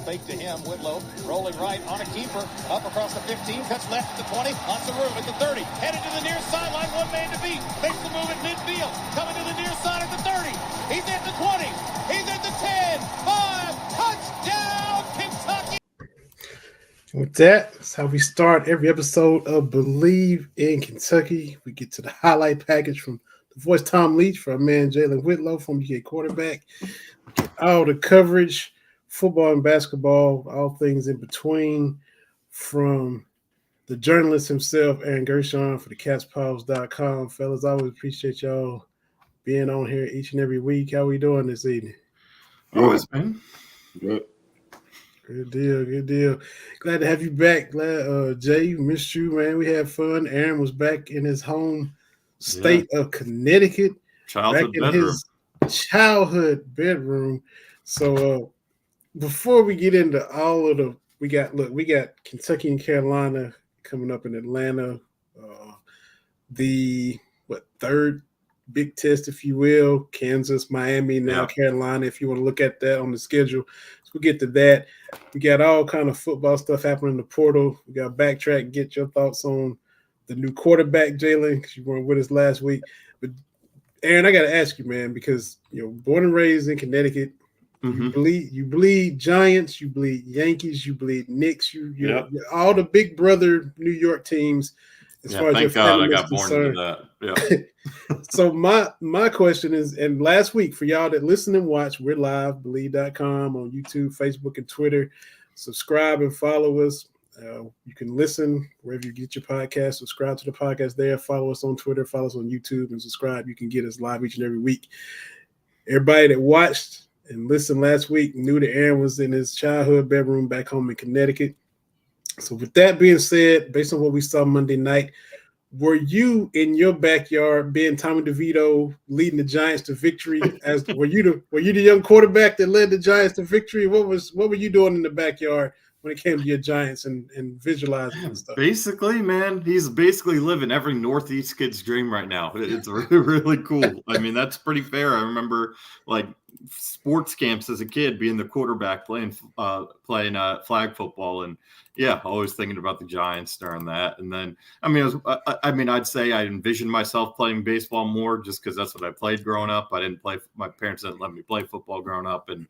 fake to him. Whitlow rolling right on a keeper. Up across the 15. Cuts left at the 20. On the room at the 30. Headed to the near sideline. One man to beat. Makes the move at midfield. Coming to the near side at the 30. He's at the 20. He's at the 10. 5. Touchdown, Kentucky. With that, that's how we start every episode of Believe in Kentucky. We get to the highlight package from the voice Tom Leach for our man Jalen Whitlow from UK quarterback. We get all the coverage, football and basketball, all things in between, from the journalist himself, Aaron Gershon, for the CatsPaws.com. Fellas, I always appreciate y'all being on here each and every week. How we doing this evening? Always, man. Good. Good deal, good deal. Glad to have you back. Glad, Jay, missed you, man. We had fun. Aaron was back in his home state of Connecticut. Childhood bedroom. His childhood bedroom. So before we get into all of we got Kentucky and Carolina coming up in Atlanta. The third big test, if you will. Kansas, Miami, now Carolina, if you want to look at that on the schedule. So we'll get to that. We got all kind of football stuff happening in the portal. We got to backtrack and get your thoughts on the new quarterback, Jalen, because you weren't with us last week. But Aaron, I got to ask you, man, because born and raised in Connecticut, you bleed Giants, you bleed Yankees, you bleed Knicks, you all the big brother New York teams. As far as your family is concerned. Yeah. So my question is, and last week for y'all that listen and watch, we're live, Believe.com on YouTube, Facebook, and Twitter. Subscribe and follow us. You can listen wherever you get your podcast. Subscribe to the podcast there. Follow us on Twitter. Follow us on YouTube and subscribe. You can get us live each and every week. Everybody that watched and listened last week knew that Aaron was in his childhood bedroom back home in Connecticut. So with that being said, based on what we saw Monday night, were you in your backyard being Tommy DeVito leading the Giants to victory? Were you the young quarterback that led the Giants to victory? What were you doing in the backyard when it came to your Giants and visualizing and stuff? Basically, man, he's basically living every Northeast kid's dream right now. It's really, really cool. I mean, that's pretty fair. I remember sports camps as a kid being the quarterback playing flag football, and always thinking about the Giants during that. And then I'd say I envisioned myself playing baseball more just because that's what I played growing up. My parents didn't let me play football growing up, and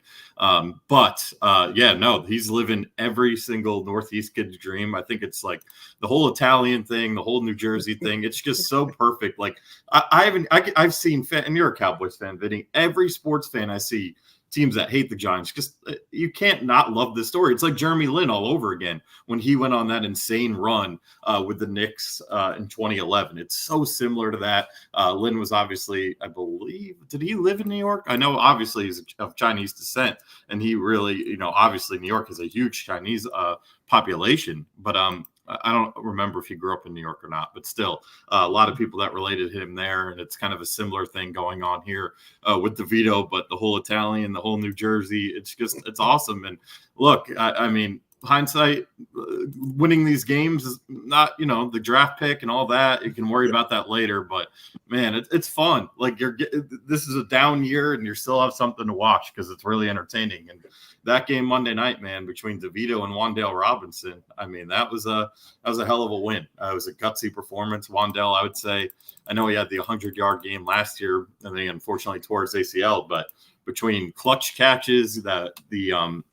he's living every single Northeast kid's dream. I think it's like the whole Italian thing, the whole New Jersey thing. It's just so perfect. Like I've seen, and you're a Cowboys fan, Vinny. Every sports fan I see, teams that hate the Giants, just you can't not love this story. It's like Jeremy Lin all over again when he went on that insane run with the Knicks in 2011. It's so similar to that. Lin was obviously, I believe, did he live in New York? I know obviously he's of Chinese descent, and he really, obviously New York has a huge Chinese population, but I don't remember if he grew up in New York or not, but still a lot of people that related him there. And it's kind of a similar thing going on here with DeVito, but the whole Italian, the whole New Jersey, it's awesome. And look, I mean, hindsight, winning these games is not, the draft pick and all that. You can worry about that later, but man, it's fun. Like this is a down year and you still have something to watch because it's really entertaining. And that game Monday night, man, between DeVito and Wan'Dale Robinson, I mean, that was a hell of a win. It was a gutsy performance. Wan'Dale, I would say, I know he had the 100-yard game last year, and then he unfortunately tore his ACL, but between clutch catches, the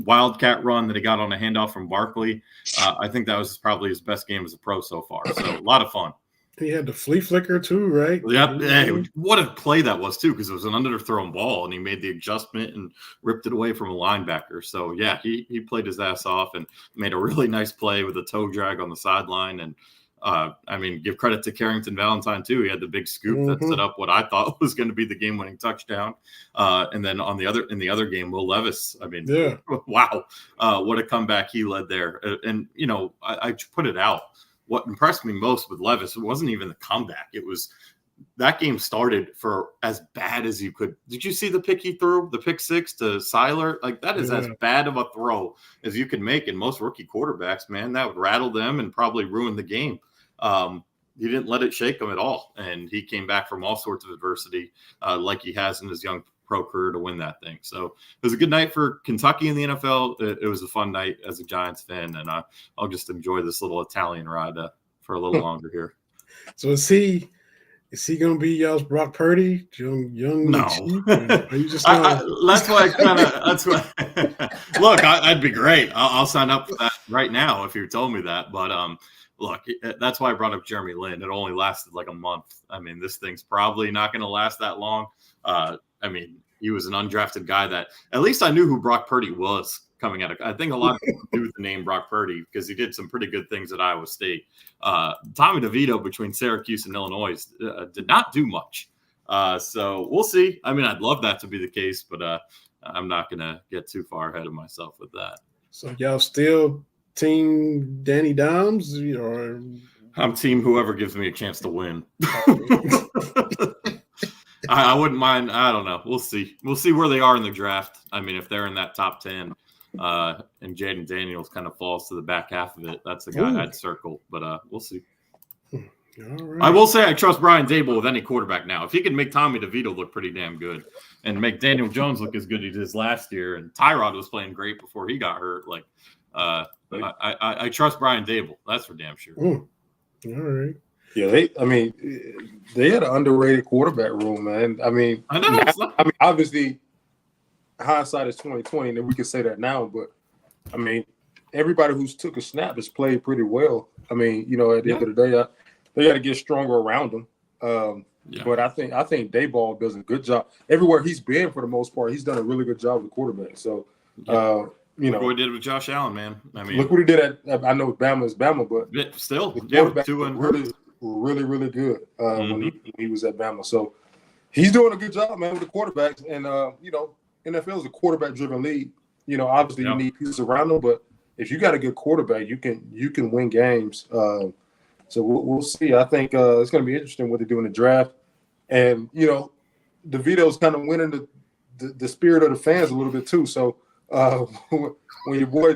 wildcat run that he got on a handoff from Barkley, I think that was probably his best game as a pro so far. So a lot of fun. He had the flea flicker too, right? Yep. Hey, what a play that was too, because it was an underthrown ball and he made the adjustment and ripped it away from a linebacker. So yeah, he played his ass off and made a really nice play with a toe drag on the sideline. And give credit to Carrington Valentine too. He had the big scoop that set up what I thought was going to be the game-winning touchdown. And then in the other game, Will Levis. Wow, what a comeback he led there. And I put it out. What impressed me most with Levis, it wasn't even the comeback. It was that game started for as bad as you could. Did you see the pick he threw? The pick six to Seiler? Like that is as bad of a throw as you can make. And most rookie quarterbacks, man, that would rattle them and probably ruin the game. He didn't let it shake him at all. And he came back from all sorts of adversity like he has in his young pro career to win that thing. So it was a good night for Kentucky in the NFL. It was a fun night as a Giants fan, and I'll just enjoy this little Italian ride for a little longer here. So is he going to be y'all's Brock Purdy, young No. and cheap? Or are you just that's why I kind of. That's why. Look, I'd be great. I'll sign up for that right now if you told me that. But look, that's why I brought up Jeremy Lin. It only lasted like a month. I mean, this thing's probably not going to last that long. I mean, he was an undrafted guy that at least I knew who Brock Purdy was coming out of. I think a lot of people knew the name Brock Purdy because he did some pretty good things at Iowa State. Tommy DeVito between Syracuse and Illinois did not do much. So we'll see. I mean, I'd love that to be the case, but I'm not going to get too far ahead of myself with that. So y'all still team Danny Dimes, or I'm team whoever gives me a chance to win. I wouldn't mind. I don't know. We'll see. We'll see where they are in the draft. I mean, if they're in that top 10 and Jaden Daniels kind of falls to the back half of it, that's the guy I'd circle. But we'll see. All right. I will say I trust Brian Dable with any quarterback now. If he can make Tommy DeVito look pretty damn good and make Daniel Jones look as good as he did last year, and Tyrod was playing great before he got hurt, like I trust Brian Dable. That's for damn sure. All right. Yeah, they had an underrated quarterback room, man. I mean, obviously, hindsight is 2020, and we can say that now. But I mean, everybody who's took a snap has played pretty well. I mean, at the end of the day, they got to get stronger around them. But I think Dayball does a good job everywhere he's been. For the most part, he's done a really good job with quarterback. So, look what he did with Josh Allen, man. I mean, look what he did at. I know Bama is Bama, but still, really, really good when he was at Bama. So he's doing a good job, man, with the quarterbacks. And NFL is a quarterback-driven league. Obviously you need pieces around them, but if you got a good quarterback, you can win games. So we'll see. I think it's going to be interesting what they do in the draft. And DeVito's kind of winning the spirit of the fans a little bit too. So when your boy,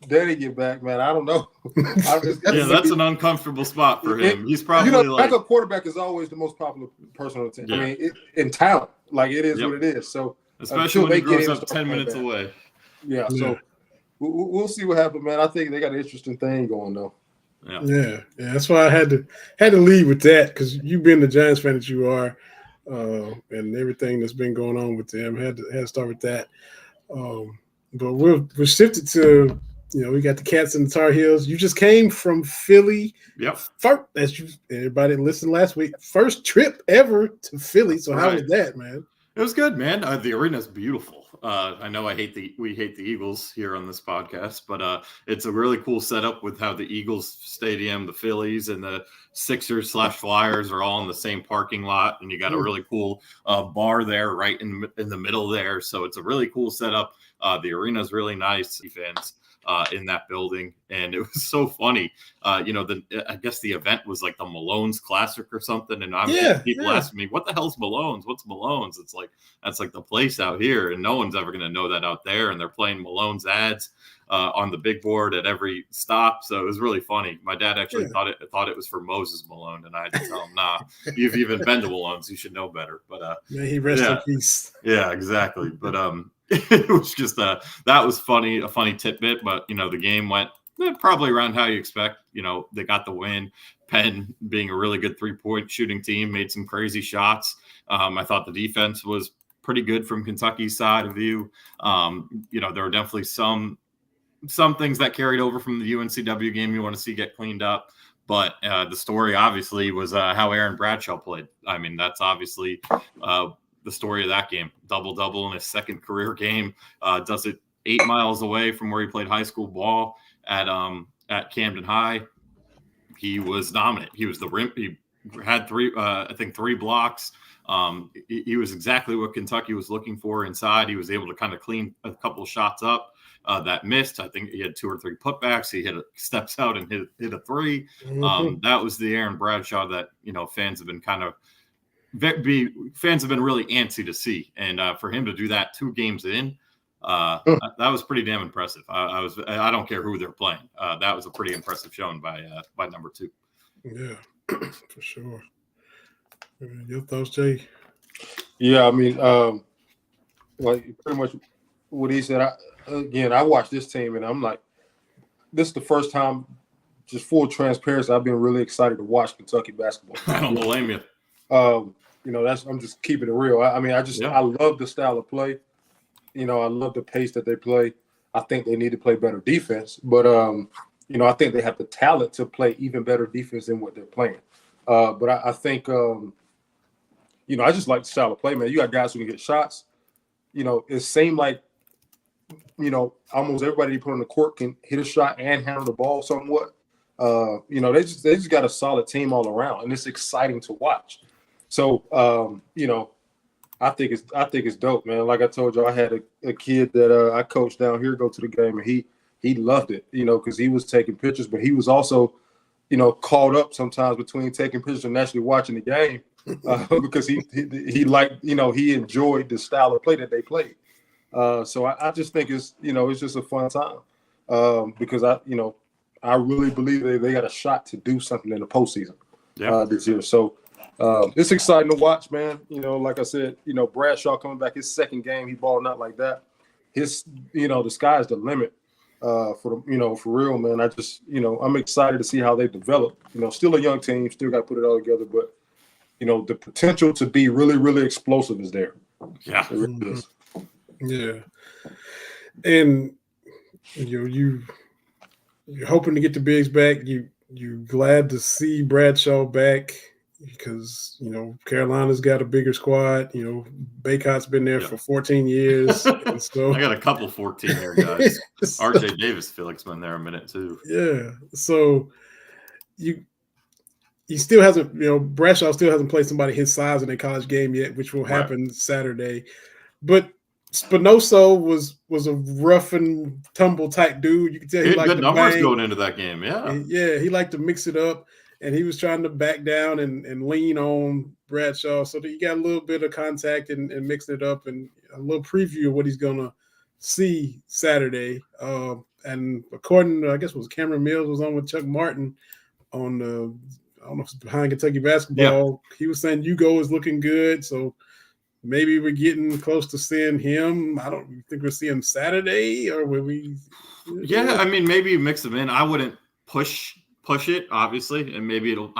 Danny get back, man, I don't know. That's an uncomfortable spot for him. He's probably backup quarterback is always the most popular person on the team. Yeah. I mean, in town, like it is what it is. So especially when he grows up 10 minutes away. Yeah. So we'll see what happens, man. I think they got an interesting thing going though. Yeah. That's why I had to lead with that, because you've been the Giants fan that you are, and everything that's been going on with them. Had to start with that. But we're shifted to, we got the Cats and the Tar Heels. You just came from Philly. Yep. First, everybody listened last week. First trip ever to Philly. So how was that, man? It was good, man. The arena's beautiful. I know we hate the Eagles here on this podcast, but it's a really cool setup with how the Eagles stadium, the Phillies, and the Sixers / Flyers are all in the same parking lot, and you got a really cool bar there right in the middle there. So it's a really cool setup. The arena's really nice. Fans in that building, and it was so funny. I guess the event was like the Malone's Classic or something, and people asking me, "What the hell's Malone's? What's Malone's?" It's like that's like the place out here, and no one's ever going to know that out there. And they're playing Malone's ads on the big board at every stop, so it was really funny. My dad actually thought it was for Moses Malone, and I had to tell him, "Nah, you've even been to Malone's, you should know better." But he rest in peace. Yeah, exactly. But it was just that was funny, a funny tidbit. But the game went probably around how you expect. They got the win. Penn, being a really good 3-point shooting team, made some crazy shots. I thought the defense was pretty good from Kentucky's side of view. There were definitely some things that carried over from the UNCW game you want to see get cleaned up. But the story obviously was how Aaron Bradshaw played. I mean, that's obviously the story of that game. Double in his second career game. Does it 8 miles away from where he played high school ball at Camden High. He was dominant. He was the rim. He had three blocks. He was exactly what Kentucky was looking for inside. He was able to kind of clean a couple of shots up that missed. I think he had 2 or 3 putbacks. He steps out and hit a 3. That was the Aaron Bradshaw that fans have been really antsy to see, and for him to do that 2 games in, that was pretty damn impressive. I don't care who they're playing. That was a pretty impressive showing by number 2. Yeah, for sure. Your thoughts, Jay? Yeah, I mean, like pretty much what he said. I watched this team and I'm like, this is the first time, just full transparency, I've been really excited to watch Kentucky basketball. I don't blame you. I'm just keeping it real. I love the style of play. I love the pace that they play. I think they need to play better defense, but I think they have the talent to play even better defense than what they're playing. But I think I just like the style of play, man. You got guys who can get shots. It seemed like almost everybody they put on the court can hit a shot and handle the ball somewhat. They just got a solid team all around, and it's exciting to watch. So, I think it's dope, man. Like I told you, I had a kid that I coached down here go to the game, and he loved it, because he was taking pictures, but he was also, caught up sometimes between taking pictures and actually watching the game because he liked, he enjoyed the style of play that they played. So I just think it's just a fun time because I really believe they got a shot to do something in the postseason this year. So it's exciting to watch, man. Like I said, Bradshaw coming back his second game, he balling out like that. His, the sky's the limit for real, man. I just, I'm excited to see how they develop. Still a young team, still got to put it all together, but the potential to be really, really explosive is there. Yeah, it really is. Yeah, and you're hoping to get the bigs back. You're glad to see Bradshaw back because Carolina's got a bigger squad. Baycott's been there for 14 years, and so I got a couple 14-year guys. RJ Davis, feel like it's been there a minute too. Yeah, so he still hasn't. Bradshaw still hasn't played somebody his size in a college game yet, which will happen Saturday, but. Spinoso was a rough and tumble type dude. You can tell he liked good numbers going into that game. Yeah, he liked to mix it up, and he was trying to back down and lean on Bradshaw, so that you got a little bit of contact and mixing it up, and a little preview of what he's gonna see Saturday. And according to, I guess it was Cameron Mills was on with Chuck Martin on I don't know if it's Behind Kentucky Basketball. Yeah. He was saying Hugo is looking good, so. Maybe we're getting close to seeing him. I don't think we'll see him Saturday, or will we? Yeah, I mean, maybe mix them in. I wouldn't push it, obviously, and maybe it'll.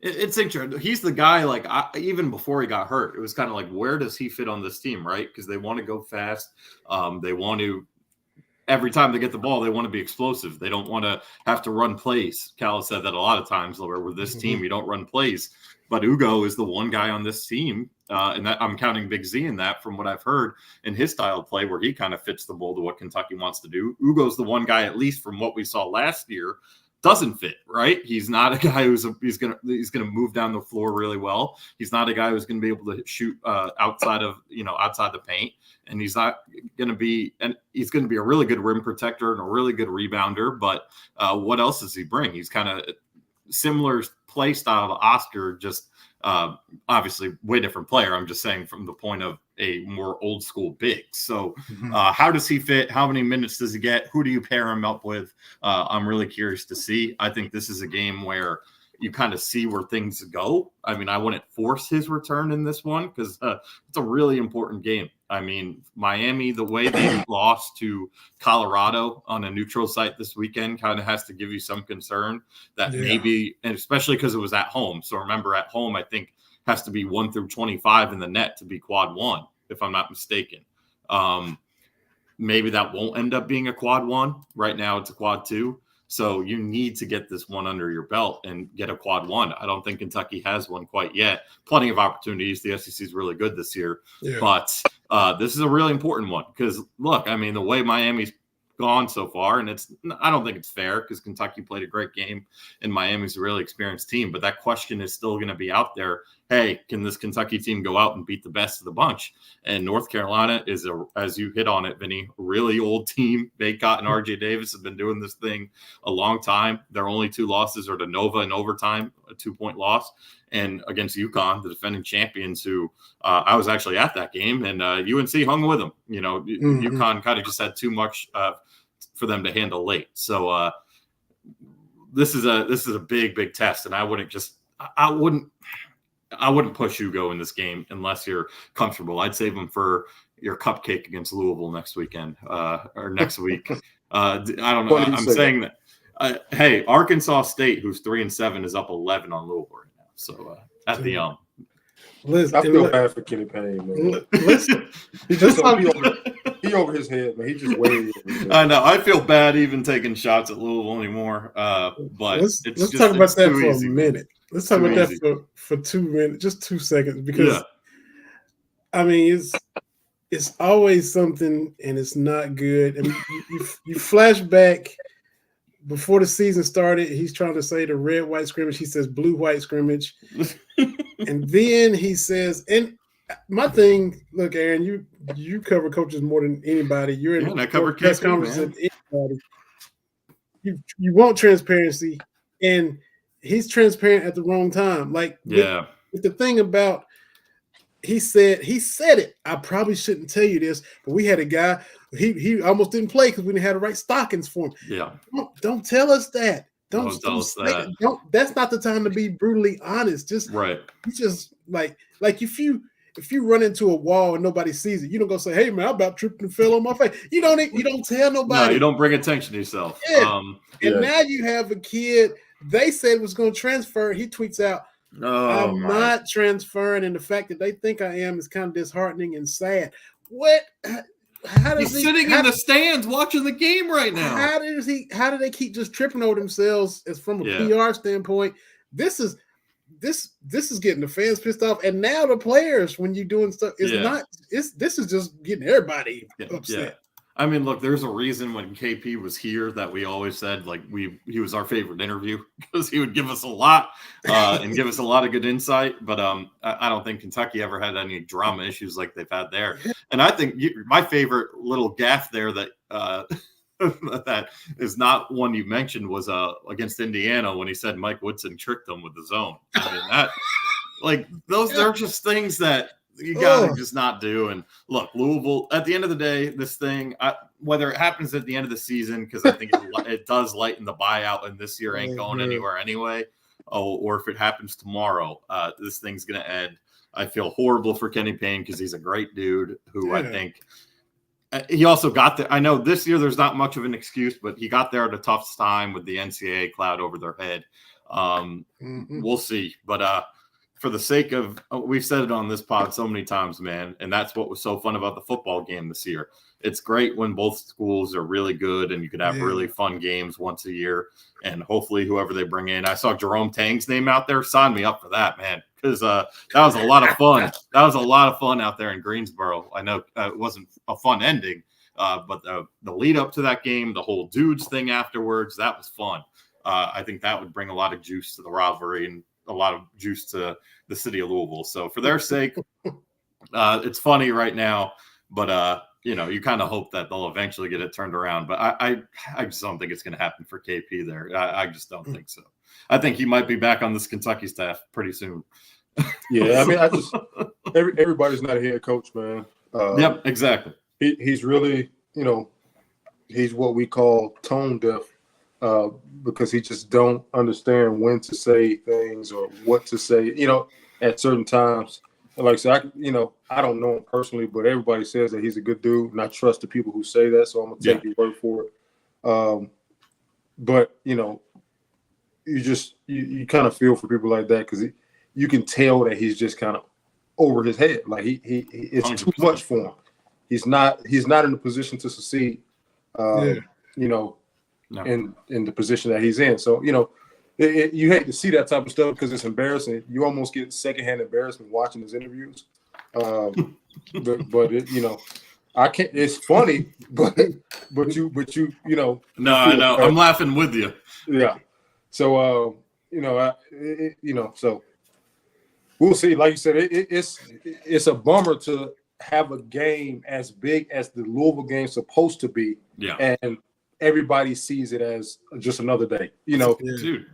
It's interesting. He's the guy. Like even before he got hurt, it was kind of like, where does he fit on this team, right? Because they want to go fast. They want to. Every time they get the ball, they want to be explosive. They don't want to have to run plays. Cal said that a lot of times. Where with this team, you don't run plays. But Ugo is the one guy on this team, and that I'm counting Big Z in that from what I've heard in his style of play, where he kind of fits the mold of what Kentucky wants to do. Ugo's the one guy, at least from what we saw last year, doesn't fit, right? He's not a guy he's gonna move down the floor really well. He's not a guy who's gonna be able to shoot outside the paint, and he's not gonna be, and he's gonna be a really good rim protector and a really good rebounder. But what else does he bring? He's kind of similar play style to Oscar, just obviously way different player. I'm just saying from the point of a more old school big. So how does he fit? How many minutes does he get? Who do you pair him up with? I'm really curious to see. I think this is a game where you kind of see where things go. I mean, I wouldn't force his return in this one because it's a really important game. I mean, Miami, the way they lost to Colorado on a neutral site this weekend kind of has to give you some concern that maybe, and especially because it was at home. So remember, at home, I think has to be 1 through 25 in the net to be quad 1, if I'm not mistaken. Maybe that won't end up being a quad 1. Right now, it's a quad 2. So you need to get this one under your belt and get a quad 1. I don't think Kentucky has one quite yet. Plenty of opportunities. The SEC is really good this year. Yeah. But this is a really important one because, look, I mean, the way Miami's gone so far, and I don't think it's fair because Kentucky played a great game and Miami's a really experienced team. But that question is still going to be out there. Hey, can this Kentucky team go out and beat the best of the bunch? And North Carolina is, as you hit on it, Vinny, a really old team. Baycott and RJ Davis have been doing this thing a long time. Their only 2 losses are to Nova in overtime, a 2-point loss, and against UConn, the defending champions, who I was actually at that game, and UNC hung with them. UConn kind of just had too much for them to handle late. So this is a big test, and I wouldn't I wouldn't push Hugo in this game unless you're comfortable. I'd save him for your cupcake against Louisville next weekend or next week. I don't know. I'm saying that. Hey, Arkansas State, who's 3-7, is up 11 on Louisville right now. So at the I feel bad for Kenny Payne, man. He over his head, man. He just waited. I know. I feel bad even taking shots at Louisville anymore. But let's talk about that for a minute. Let's talk about that for 2 minutes, just 2 seconds, because I mean it's always something, and it's not good. I mean, you flash back before the season started. He's trying to say the red-white scrimmage. He says blue-white scrimmage, and then he says, and my thing, look, Aaron, you cover coaches more than anybody. You're in I cover press conferences than anybody. You want transparency, and he's transparent at the wrong time. Like, with the thing about, he said it. I probably shouldn't tell you this, but we had a guy, he almost didn't play because we didn't have the right stockings for him. Yeah. Don't tell us that. Don't tell us that. That's not the time to be brutally honest. Just right. You just like if you run into a wall and nobody sees it, you don't go say, "Hey man, I about tripped and fell on my face." You don't tell nobody. No, you don't bring attention to yourself. Yeah. Now you have a kid. They said was going to transfer. He tweets out, "I'm not transferring," and the fact that they think I am is kind of disheartening and sad. What? He's sitting in the stands watching the game right now. How do they keep just tripping over themselves as from a PR standpoint? This is getting the fans pissed off, and now the players, when you're doing stuff, this is just getting everybody upset. Yeah. I mean, look, there's a reason when KP was here that we always said like he was our favorite interview because he would give us a lot and give us a lot of good insight. But I don't think Kentucky ever had any drama issues like they've had there. And I think my favorite little gaffe there that that is not one you mentioned was against Indiana when he said Mike Woodson tricked them with the zone. I mean, that like they're just things that you gotta just not do. And look, Louisville, at the end of the day, this thing, whether it happens at the end of the season, because I think it does lighten the buyout, and this year ain't going anywhere anyway, or if it happens tomorrow, this thing's gonna end. I feel horrible for Kenny Payne because he's a great dude who I think he also got there. I know this year there's not much of an excuse, but he got there at a tough time with the NCAA cloud over their head. We'll see, but for the sake of, we've said it on this pod so many times, man, and that's what was so fun about the football game this year. It's great when both schools are really good and you could have really fun games once a year, and hopefully whoever they bring in. I saw Jerome Tang's name out there. Sign me up for that, man, because that was a lot of fun. That was a lot of fun out there in Greensboro. I know it wasn't a fun ending, but the lead up to that game, the whole dudes thing afterwards, that was fun. I think that would bring a lot of juice to the rivalry and a lot of juice to the city of Louisville. So for their sake, it's funny right now, but you kind of hope that they'll eventually get it turned around. But I just don't think it's going to happen for KP there. I just don't think so. I think he might be back on this Kentucky staff pretty soon. Yeah, I mean, everybody's not a head coach, man. Yep, exactly. He's really, he's what we call tone deaf. Because he just don't understand when to say things or what to say, at certain times. And like I said, I don't know him personally, but everybody says that he's a good dude, and I trust the people who say that, so I'm going to take your word for it. But, you kind of feel for people like that because you can tell that he's just kind of over his head. Like it's 100%. Too much for him. He's not in a position to succeed, No. in the position that he's in. So, you hate to see that type of stuff because it's embarrassing. You almost get secondhand embarrassment watching his interviews. But it, I can't, it's funny, but you No, I know. I'm laughing with you. Yeah. So, so we'll see. Like you said, it's a bummer to have a game as big as the Louisville game's supposed to be. Yeah. And everybody sees it as just another day, Dude,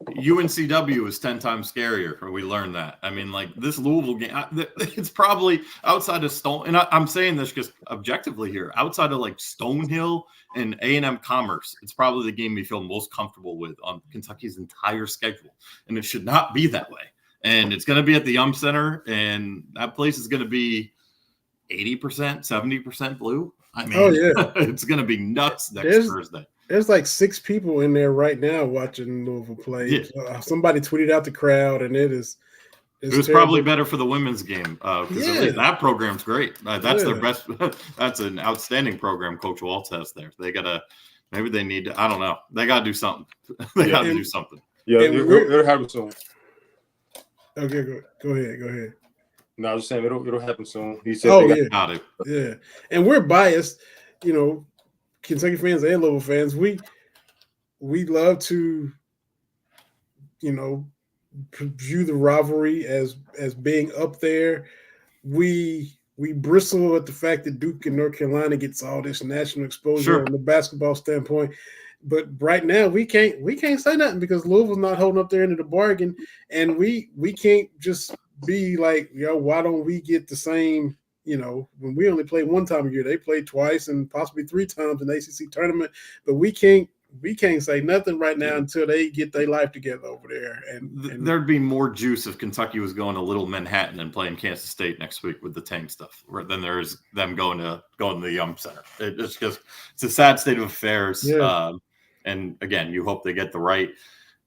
UNCW is 10 times scarier. We learned that. I mean, like this Louisville game, it's probably outside of Stone. And I'm saying this just objectively here, outside of like Stonehill and A&M Commerce, it's probably the game we feel most comfortable with on Kentucky's entire schedule. And it should not be that way. and it's going to be at the Yum Center, and that place is going to be 80%, 70% blue. I mean, oh yeah, it's going to be nuts next Thursday. There's like 6 people in there right now watching Louisville play. Yeah. Somebody tweeted out the crowd, and it was terrible. Probably better for the women's game because that program's great. That's their best. That's an outstanding program. Coach Waltz has there. They gotta. Maybe they need to. I don't know. They gotta do something. They gotta do something. Yeah, it'll happen soon. Okay, go ahead. No, I was just saying it'll happen soon. He said, yeah, and we're biased. You know, Kentucky fans and Louisville fans. We love to, you know, view the rivalry as being up there. We bristle at the fact that Duke and North Carolina gets all this national exposure on the basketball standpoint. But right now we can't say nothing because Louisville's not holding up their end of the bargain, and we can't just be like, why don't we get the same? You know, when we only play one time a year, they play twice and possibly 3 times in the ACC tournament. But we can't say nothing right now until they get their life together over there. And there'd be more juice if Kentucky was going to Little Manhattan and playing Kansas State next week with the Tang stuff, than there is them going to the Yum Center. It's just it's a sad state of affairs. Yeah. And again, you hope they get the right.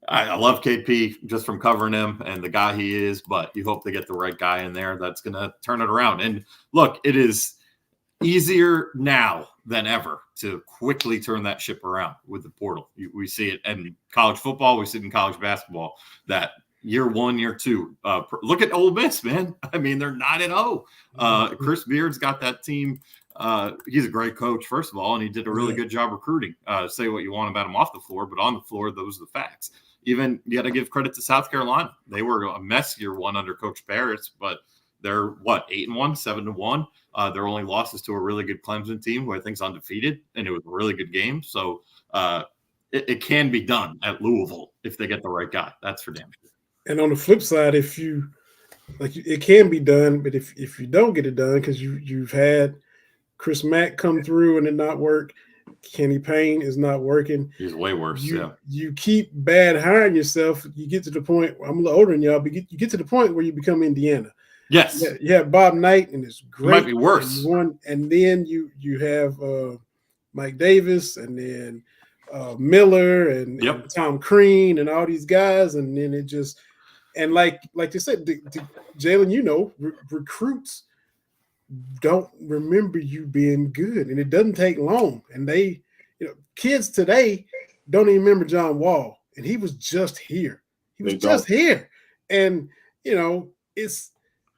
I love KP just from covering him and the guy he is, but you hope they get the right guy in there that's going to turn it around. And look, it is easier now than ever to quickly turn that ship around with the portal. We see it in college football. We see it in college basketball that year 1, year 2. Look at Ole Miss, man. I mean, they're 9-0. Chris Beard's got that team. He's a great coach, first of all, and he did a really good job recruiting. Say what you want about him off the floor, but on the floor, those are the facts. Even you got to give credit to South Carolina. They were a mess year 1 under Coach Barrett, but they're 8-1, 7-1. Their only losses to a really good Clemson team who I think is undefeated, and it was a really good game. So it can be done at Louisville if they get the right guy. That's for damn sure. And on the flip side, if you it can be done, but if you don't get it done because you've had Chris Mack come through and it not work, Kenny Payne is not working. He's way worse. You keep bad hiring yourself. You get to the point. I'm a little older than y'all, but you get to the point where you become Indiana. Yes. You have Bob Knight, and it's great. It might be worse. And then you have Mike Davis, and then Miller, and Tom Crean, and all these guys, and then it just like you said, Jalen, recruits don't remember you being good, and it doesn't take long. And they, kids today don't even remember John Wall, and he was just here. He was just here, and it's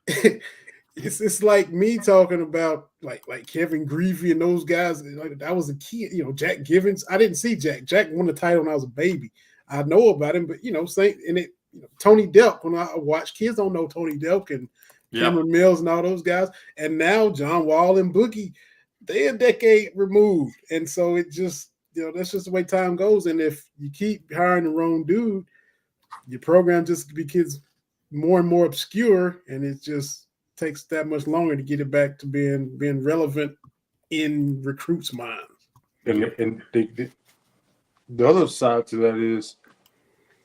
it's like me talking about like Kevin Greavy and those guys. Like that was a kid, Jack Givens. I didn't see Jack. Jack won the title when I was a baby. I know about him, but Tony Delk. When I watch, kids don't know Tony Delk and Cameron Mills and all those guys. And now John Wall and Boogie, they're a decade removed, and so it just that's just the way time goes. And if you keep hiring the wrong dude, your program just becomes more and more obscure, and it just takes that much longer to get it back to being relevant in recruits' minds. And the other side to that is,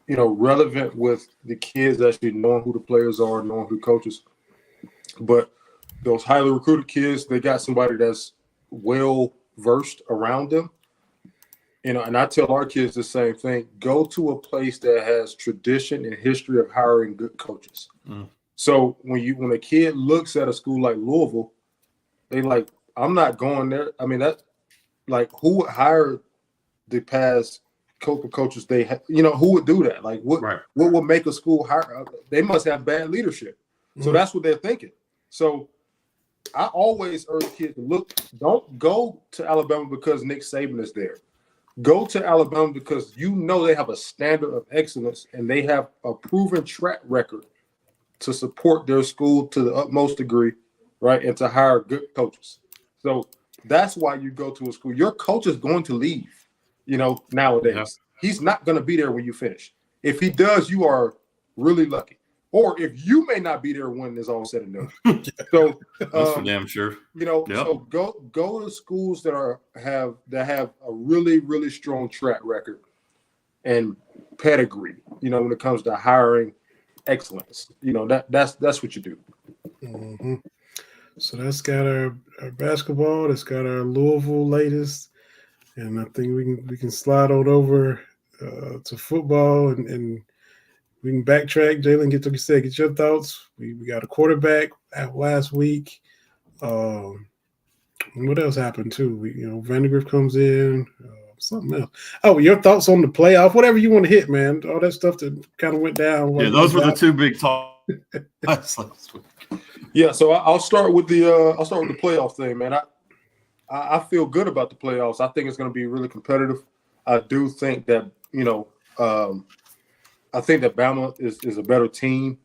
relevant with the kids actually knowing who the players are, knowing who the coaches. But those highly recruited kids, they got somebody that's well versed around them. And I tell our kids the same thing: go to a place that has tradition and history of hiring good coaches. So when a kid looks at a school like Louisville, they like, I'm not going there. I mean, that like who would hire the past coaches they have? Who would do that? Like what would make a school hire? They must have bad leadership. So that's what they're thinking. So I always urge kids to don't go to Alabama because Nick Saban is there. Go to Alabama because they have a standard of excellence and they have a proven track record to support their school to the utmost degree, right? And to hire good coaches. So that's why you go to a school. Your coach is going to leave, nowadays. Yeah. He's not going to be there when you finish. If he does, you are really lucky. Or if you may not be there when it's all said and done. So that's for damn sure. So go to schools that have a really, really strong track record and pedigree, when it comes to hiring excellence. That's what you do. Mm-hmm. So that's got our basketball. That's got our Louisville latest, and I think we can slide on over to football and we can backtrack. Jalen, get your thoughts. We got a quarterback last week. What else happened too? Vandergrift comes in. Something else. Oh, your thoughts on the playoff? Whatever you want to hit, man. All that stuff that kind of went down. Yeah, those were the two big talks last week. Yeah, so I'll start with the playoff thing, man. I feel good about the playoffs. I think it's going to be really competitive. I do think that I think that Bama is a better team,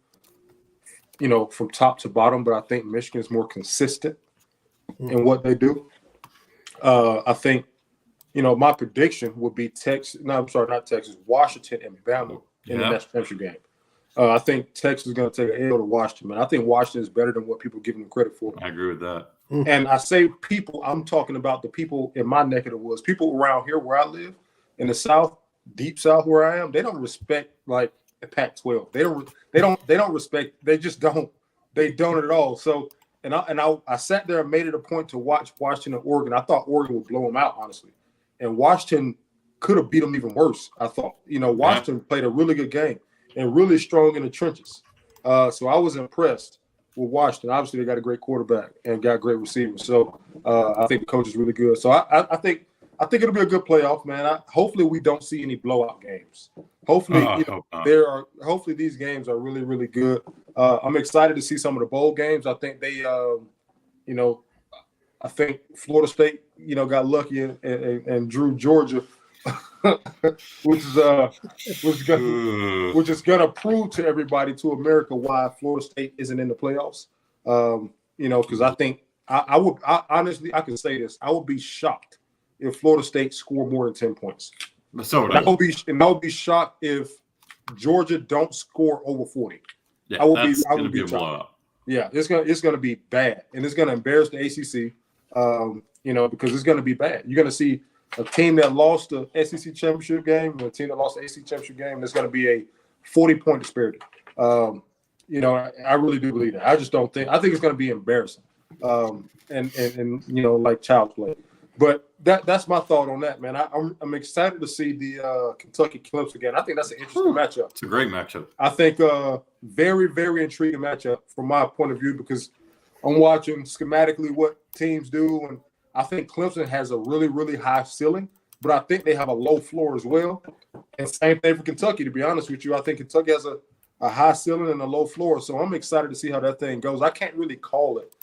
from top to bottom. But I think Michigan is more consistent in what they do. I think, my prediction would be Washington and Bama in the national championship game. I think Texas is going to take an L to Washington, man. I think Washington is better than what people give them credit for. I agree with that. And I say people, I'm talking about the people in my neck of the woods. People around here where I live in the South, deep South where I am, they don't respect like the Pac-12. They don't respect. They just don't. They don't at all. So, I sat there and made it a point to watch Washington and Oregon. I thought Oregon would blow them out, honestly, and Washington could have beat them even worse. I thought. Washington played a really good game and really strong in the trenches. So I was impressed with Washington. Obviously, they got a great quarterback and got great receivers. So I think the coach is really good. So I think it'll be a good playoff, man. Hopefully, we don't see any blowout games. Hopefully, hopefully these games are really, really good. I'm excited to see some of the bowl games. I think I think Florida State, got lucky and drew Georgia, which is gonna prove to everybody, to America, why Florida State isn't in the playoffs. Because I think I honestly can say this: I would be shocked if Florida State scored more than 10 points. So I would be shocked if Georgia don't score over 40. Yeah, I would be a blowout. Yeah, it's gonna be bad, and it's gonna embarrass the ACC. Because it's gonna be bad. You're gonna see a team that lost the SEC championship game and a team that lost the ACC championship game. There's gonna be a 40-point disparity. I really do believe that. I just don't think. I think it's gonna be embarrassing. And like child's play. But that's my thought on that, man. I'm excited to see the Kentucky Clemson again. I think that's an interesting matchup. It's a great matchup. I think very, very intriguing matchup from my point of view, because I'm watching schematically what teams do, and I think Clemson has a really, really high ceiling, but I think they have a low floor as well. And same thing for Kentucky, to be honest with you. I think Kentucky has a high ceiling and a low floor, so I'm excited to see how that thing goes. I can't really call it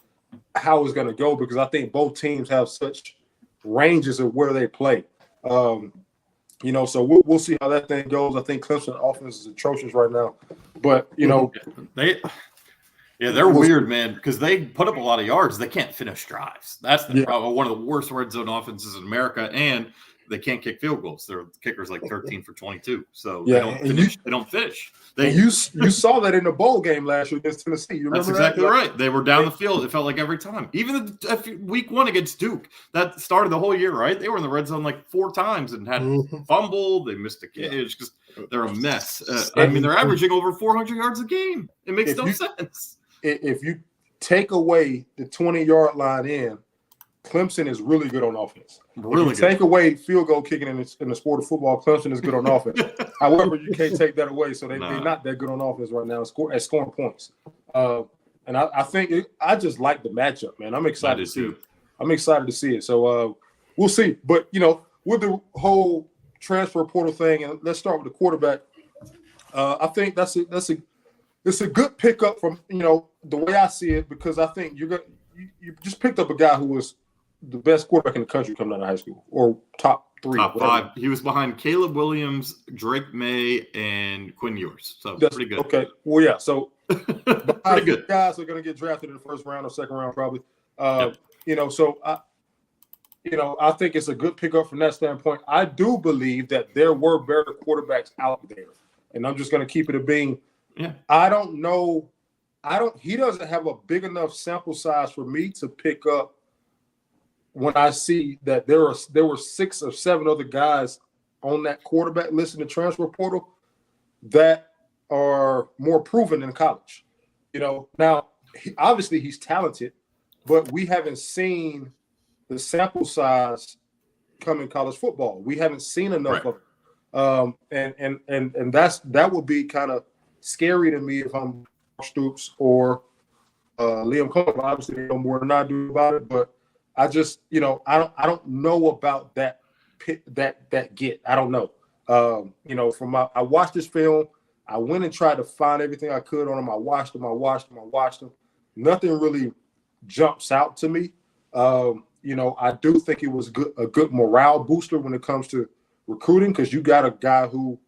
how it's going to go because I think both teams have such ranges of where they play. So we'll see how that thing goes. I think Clemson offense is atrocious right now, but they're weird, man, because they put up a lot of yards. They can't finish drives. That's one of the worst red zone offenses in America, and they can't kick field goals. Their kicker's like 13 for 22. So they don't finish. You saw that in the bowl game last year against Tennessee. You remember that's exactly right. They were down the field. It felt like every time. Even week 1 against Duke, that started the whole year, right? They were in the red zone like 4 times and had fumbled. They missed a kick. It's just they're a mess. They're averaging over 400 yards a game. It makes no sense. If you take away the 20-yard line in, Clemson is really good on offense. Really take away field goal kicking in the sport of football, Clemson is good on offense. However, you can't take that away, so they're not that good on offense right now at scoring points. And I think I just like the matchup, man. I'm excited to see it. I'm excited to see it. So we'll see. But, with the whole transfer portal thing, and let's start with the quarterback, I think it's a good pickup from, the way I see it, because I think you just picked up a guy who was the best quarterback in the country coming out of high school, or top 3. Top 5. He was behind Caleb Williams, Drake May, and Quinn Ewers. So that's pretty good. Okay. Well, yeah. So pretty good. Guys are going to get drafted in the first round or second round, probably. So I think it's a good pickup from that standpoint. I do believe that there were better quarterbacks out there, and I'm just going to keep it a being. Yeah. I don't know. He doesn't have a big enough sample size for me to pick up when I see that there were 6 or 7 other guys on that quarterback list in the transfer portal that are more proven in college. You know, now obviously he's talented, but we haven't seen the sample size come in college football. We haven't seen enough of it. And that would be kind of scary to me if I'm Stoops or Liam Cohen. Obviously, they know more than I do about it, but I just, you know, I don't know about that get. I don't know. You know, I watched this film. I went and tried to find everything I could on him. I watched him. Nothing really jumps out to me. You know, I do think it was a good morale booster when it comes to recruiting, because you got a guy who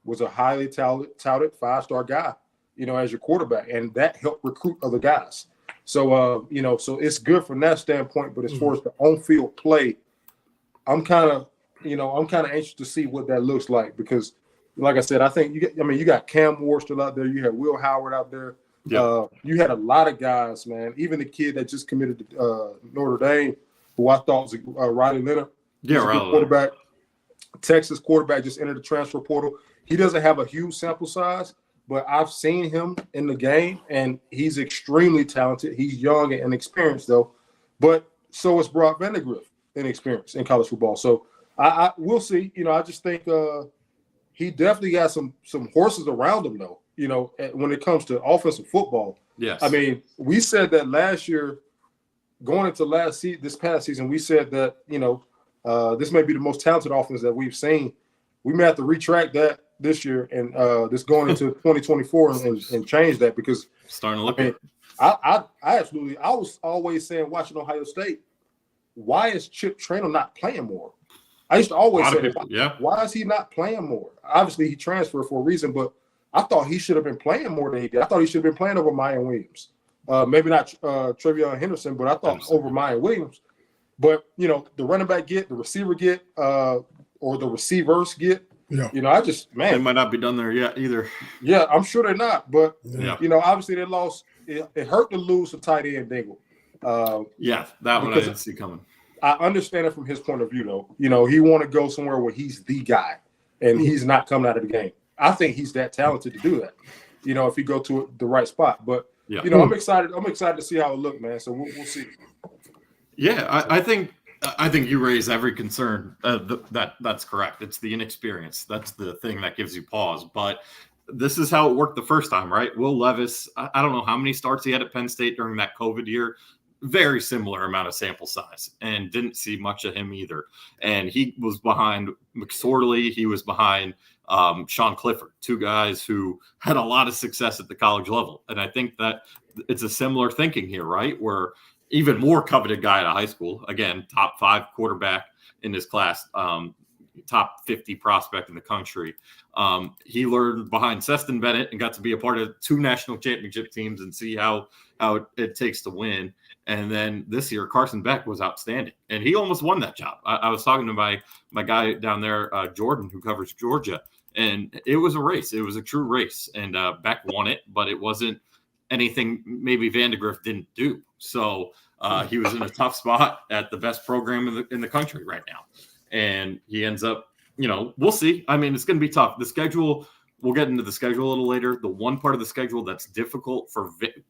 was a highly touted 5-star guy, you know, as your quarterback, and that helped recruit other guys. So, you know, so it's good from that standpoint. But as far as the on-field play, I'm kind of anxious to see what that looks like, because, like I said, I think you got Cam Ward still out there. You had Will Howard out there. Yeah. You had a lot of guys, man. Even the kid that just committed to Notre Dame, who I thought was Riley Leonard. Yeah, Riley quarterback. Texas quarterback, just entered the transfer portal. He doesn't have a huge sample size, but I've seen him in the game, and he's extremely talented. He's young and inexperienced, though. But so is Brock Vandegrift, inexperienced in college football. So we'll see. You know, I just think he definitely got some horses around him, though, you know, when it comes to offensive football. Yes. I mean, we said that last year, going into this past season, we said that, you know, this may be the most talented offense that we've seen. We may have to retract that this year and this going into 2024 and change that, because starting to look I was always saying, watching Ohio State, why is Chip Traynor not playing more? I used to always say, why is he not playing more? Obviously, he transferred for a reason, but I thought he should have been playing more than he did. I thought he should have been playing over Mayan Williams. Maybe not Trevion Henderson, but I thought over Mayan Williams. But, you know, the running back get, the receiver get, or the receivers get. Yeah. You know, they might not be done there yet either. Yeah, I'm sure they're not. But, you know, obviously they lost. It hurt to lose to tight end Dingle. That one I didn't see coming. I understand it from his point of view, though. You know, he want to go somewhere where he's the guy, and he's not coming out of the game. I think he's that talented to do that, you know, if he go to the right spot. But, you know, I'm excited. I'm excited to see how it look, man. So we'll see. Yeah, I think you raise every concern. That's correct. It's the inexperience. That's the thing that gives you pause. But this is how it worked the first time, right? Will Levis, I don't know how many starts he had at Penn State during that COVID year. Very similar amount of sample size, and didn't see much of him either. And he was behind McSorley. He was behind Sean Clifford, two guys who had a lot of success at the college level. And I think that it's a similar thinking here, right? Where even more coveted guy at a high school, again, top 5 quarterback in his class, top 50 prospect in the country. He learned behind Seston Bennett and got to be a part of 2 national championship teams and see how it takes to win. And then this year, Carson Beck was outstanding, and he almost won that job. I was talking to my guy down there, Jordan, who covers Georgia, and it was a race. It was a true race, and Beck won it, but it wasn't anything maybe Vandegrift didn't do. So he was in a tough spot at the best program in the country right now, and he ends up, you know, we'll see. I mean, it's going to be tough. The schedule. We'll get into the schedule a little later. The one part of the schedule that's difficult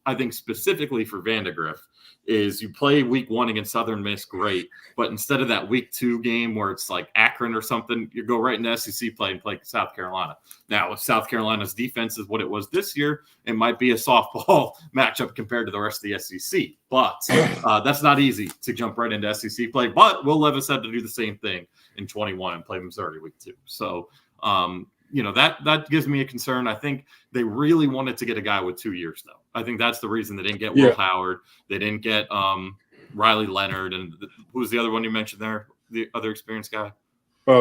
I think specifically for Vandegrift is you play week 1 against Southern Miss, great. But instead of that week 2 game where it's like Akron or something, you go right into SEC play and play South Carolina. Now, if South Carolina's defense is what it was this year, it might be a softball matchup compared to the rest of the SEC. But that's not easy to jump right into SEC play. But Will Levis had to do the same thing in 21 and play Missouri week 2. So, you know, that gives me a concern. I think they really wanted to get a guy with 2 years, though. I think that's the reason they didn't get Will Howard. They didn't get Riley Leonard. And who was the other one you mentioned there, the other experienced guy?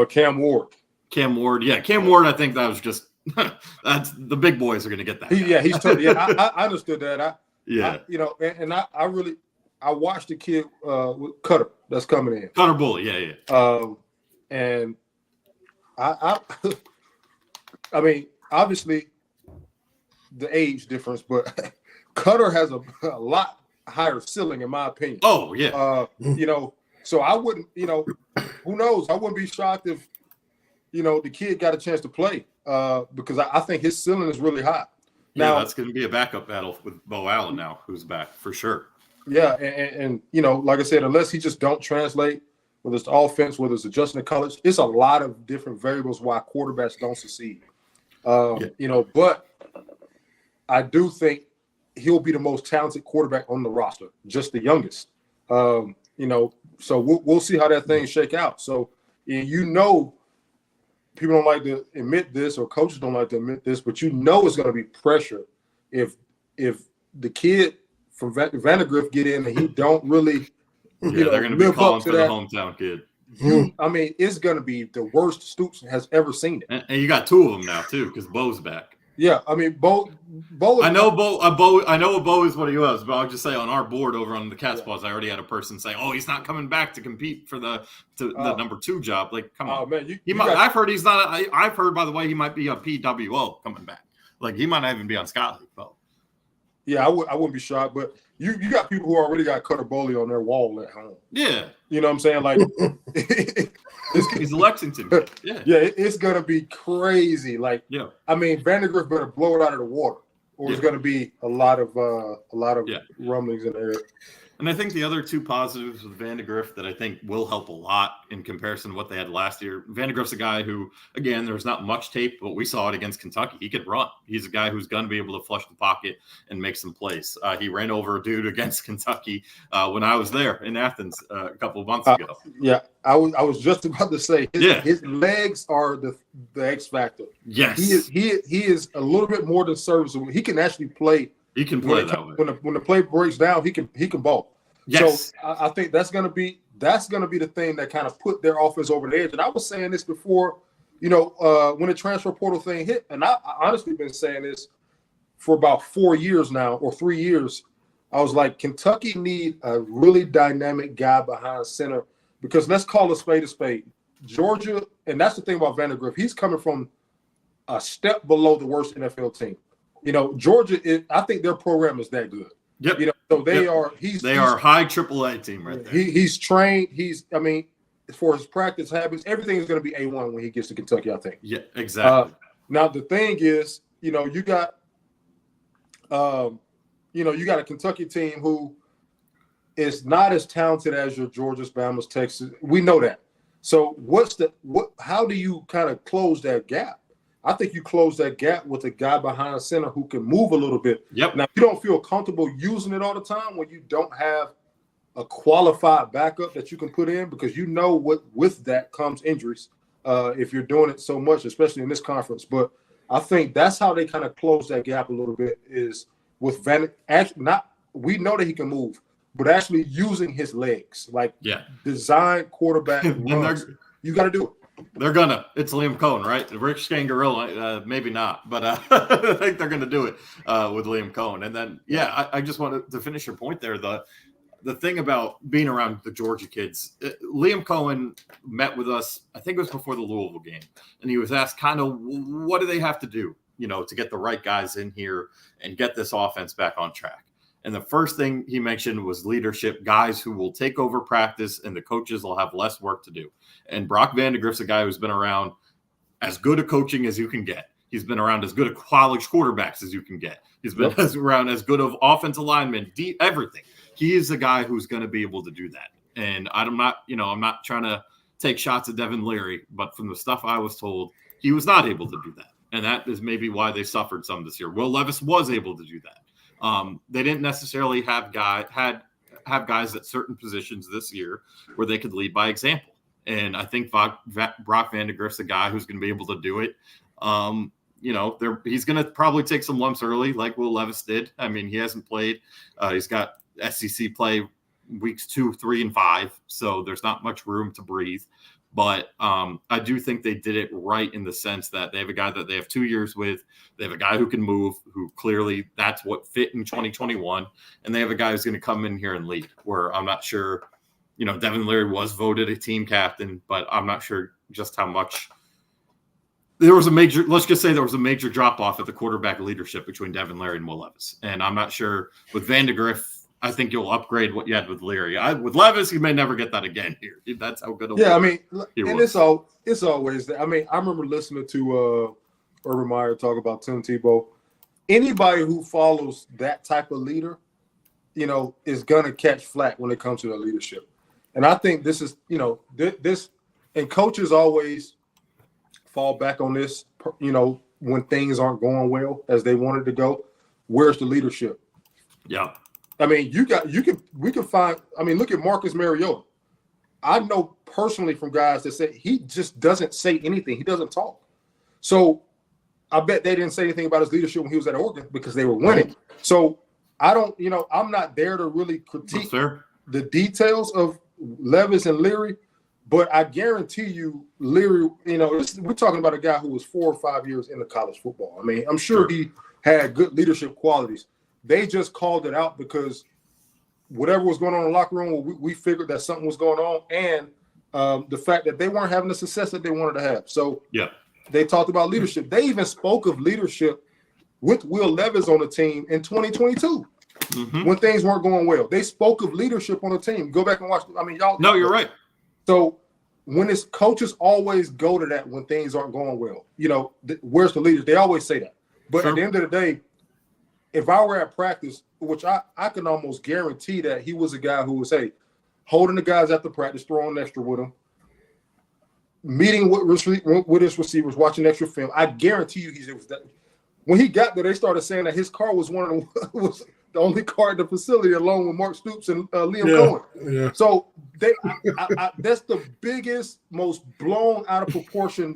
Cam Ward. Cam Ward. Yeah, Cam Ward, I think that was just – that's the big boys are going to get that. He's totally – I understood that. You know, and I watched the kid with Cutter that's coming in. Cutter Bully, and I mean, obviously, the age difference, but Cutter has a lot higher ceiling, in my opinion. Oh, yeah. You know, so I wouldn't, you know, who knows? I wouldn't be shocked if the kid got a chance to play because I think his ceiling is really high. Now, that's going to be a backup battle with Bo Allen now, who's back for sure. Yeah, and like I said, unless he just don't translate, whether it's the offense, whether it's adjusting to college, it's a lot of different variables why quarterbacks don't succeed. But I do think he'll be the most talented quarterback on the roster, just the youngest. So we'll see how that thing shake out. So, people don't like to admit this, or coaches don't like to admit this, but it's going to be pressure if the kid from Vandegrift get in and he don't really, they're going to be calling for the hometown kid. It's going to be the worst Stoops has ever seen it. And you got two of them now too, because Bo's back. Yeah, Bo. I know Bo is what he was, but I'll just say on our board over on the Cat's Paws, I already had a person say, "Oh, he's not coming back to compete for the number 2 job." Like, come on, man, I've heard he's not. I've heard, by the way, he might be a PWO coming back. Like, he might not even be on Scott League, Bo. Yeah, I wouldn't be shocked, but you got people who already got Cutter Boley on their wall at home. Yeah, you know what I'm saying? Like, he's a Lexington. Yeah, it's gonna be crazy. Like, Vandegrift better blow it out of the water, or it's gonna be a lot of rumblings in the air. And I think the other two positives with Vandegrift that I think will help a lot in comparison to what they had last year. Vandegrift's a guy who, again, there's not much tape, but we saw it against Kentucky. He could run. He's a guy who's going to be able to flush the pocket and make some plays. He ran over a dude against Kentucky when I was there in Athens a couple of months ago. I was just about to say his legs are the X factor. Yes, he is a little bit more than serviceable. He can actually play. He can play that way. When the play breaks down, he can ball. Yes. So I think that's gonna be the thing that kind of put their offense over the edge. And I was saying this before, when the transfer portal thing hit, and I honestly been saying this for about 4 years now, or 3 years. I was like, Kentucky need a really dynamic guy behind center, because let's call a spade a spade. Georgia, and that's the thing about Vandegrift, he's coming from a step below the worst NFL team. Georgia, I think their program is that good. Yep. So they are. They are high AAA team right there. He's trained. As far as practice habits, everything is going to be A1 when he gets to Kentucky, I think. Yeah, exactly. Now the thing is, you got a Kentucky team who is not as talented as your Georgias, Bamas, Texas. We know that. So how do you kind of close that gap? I think you close that gap with a guy behind center who can move a little bit. Yep. Now, you don't feel comfortable using it all the time when you don't have a qualified backup that you can put in, because what with that comes injuries if you're doing it so much, especially in this conference. But I think that's how they kind of close that gap a little bit, is with we know that he can move, but actually using his legs, like design quarterback runs. You got to do it. They're gonna. It's Liam Cohen, right? Rick Scangarello, maybe not, but I think they're gonna do it with Liam Cohen. And then, I just wanted to finish your point there. The thing about being around the Georgia kids, Liam Cohen met with us, I think it was before the Louisville game, and he was asked kind of what do they have to do, to get the right guys in here and get this offense back on track. And the first thing he mentioned was leadership, guys who will take over practice and the coaches will have less work to do. And Brock Vandegrift's a guy who's been around as good a coaching as you can get. He's been around as good a college quarterbacks as you can get. He's been around as good of offensive linemen, everything. He is a guy who's going to be able to do that. And I'm not trying to take shots at Devin Leary, but from the stuff I was told, he was not able to do that. And that is maybe why they suffered some this year. Will Levis was able to do that. They didn't necessarily have guys at certain positions this year where they could lead by example. And I think Brock Vandegrift's a guy who's going to be able to do it. He's going to probably take some lumps early, like Will Levis did. I mean, he hasn't played. He's got SEC play weeks 2, 3, and 5, so there's not much room to breathe. But I do think they did it right in the sense that they have a guy that they have 2 years with. They have a guy who can move, who clearly that's what fit in 2021. And they have a guy who's going to come in here and lead, where I'm not sure, Devin Leary was voted a team captain, but I'm not sure just how much. Let's just say there was a major drop off at the quarterback leadership between Devin Leary and Will Levis. And I'm not sure with Vandegrift, I think you'll upgrade what you had with Leary. With Levis, you may never get that again here. That's how good. Yeah, I mean, and it's always that. I mean, I remember listening to Urban Meyer talk about Tim Tebow. Anybody who follows that type of leader, is gonna catch flack when it comes to their leadership. And I think this is, this, and coaches always fall back on this, when things aren't going well as they wanted to go. Where's the leadership? Yeah. I mean, we can find, I mean, look at Marcus Mariota. I know personally from guys that say he just doesn't say anything. He doesn't talk. So I bet they didn't say anything about his leadership when he was at Oregon because they were winning. So I don't, I'm not there to really critique the details of Levis and Leary, but I guarantee you Leary, we're talking about a guy who was 4 or 5 years into college football. I mean, I'm sure he had good leadership qualities. They just called it out because whatever was going on in the locker room, we figured that something was going on, and the fact that they weren't having the success that they wanted to have. So they talked about leadership. They even spoke of leadership with Will Levis on the team in 2022 when things weren't going well. They spoke of leadership on the team. Go back and watch. I mean, y'all. No, you're right. So when it's coaches always go to that when things aren't going well. Where's the leaders? They always say that. But at the end of the day, if I were at practice, which I can almost guarantee that he was a guy who was, holding the guys after practice, throwing extra with them, meeting with his receivers, watching extra film. I guarantee you he was that. When he got there, they started saying that his car was was the only car in the facility, along with Mark Stoops and Liam Cohen. Yeah. So that's the biggest, most blown out of proportion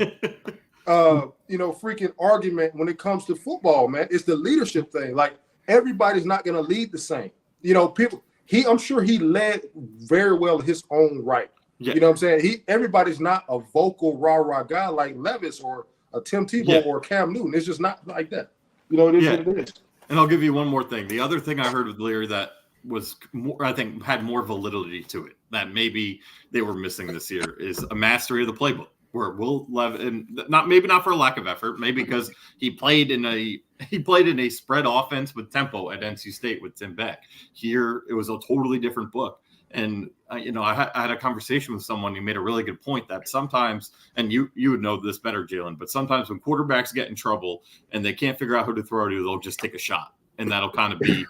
freaking argument when it comes to football, man. It's the leadership thing. Like, everybody's not going to lead the same. I'm sure he led very well his own right. Yeah. You know what I'm saying? Everybody's not a vocal rah-rah guy like Levis or a Tim Tebow or Cam Newton. It's just not like that. It is what it is. And I'll give you one more thing. The other thing I heard with Leary that was more, I think, had more validity to it that maybe they were missing this year is a mastery of the playbook. Where Will Levis, and not for a lack of effort, maybe because he played in a spread offense with tempo at NC State with Tim Beck. Here it was a totally different book. And I had a conversation with someone who made a really good point that sometimes, and you would know this better, Jalen, but sometimes when quarterbacks get in trouble and they can't figure out who to throw to, they'll just take a shot, and that'll kind of be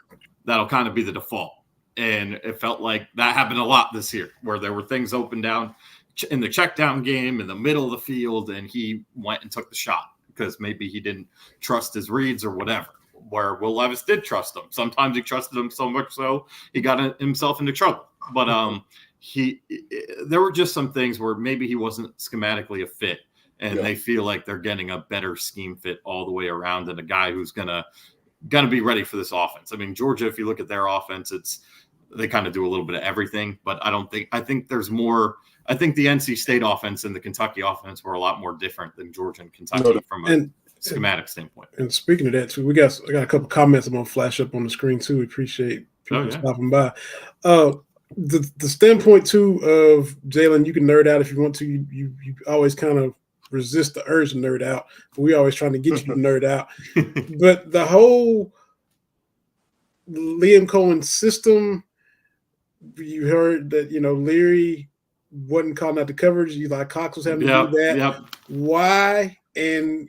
the default. And it felt like that happened a lot this year, where there were things open down in the check down game in the middle of the field, and he went and took the shot because maybe he didn't trust his reads or whatever. Where Will Levis did trust him. Sometimes he trusted him so much so he got himself into trouble. But there were just some things where maybe he wasn't schematically a fit, and they feel like they're getting a better scheme fit all the way around, and a guy who's gonna be ready for this offense. I mean, Georgia, if you look at their offense, they kind of do a little bit of everything, but I think there's more. I think the NC State offense and the Kentucky offense were a lot more different than Georgia and Kentucky from a schematic standpoint. And speaking of that, too, I got a couple comments I'm gonna flash up on the screen too. We appreciate people stopping by. The standpoint too of Jalen, you can nerd out if you want to. You always kind of resist the urge to nerd out, but we always trying to get you to nerd out. But the whole Liam Cohen system, you heard that Leary wasn't calling out the coverage. Eli Cox was having to do that. Yep. Why? And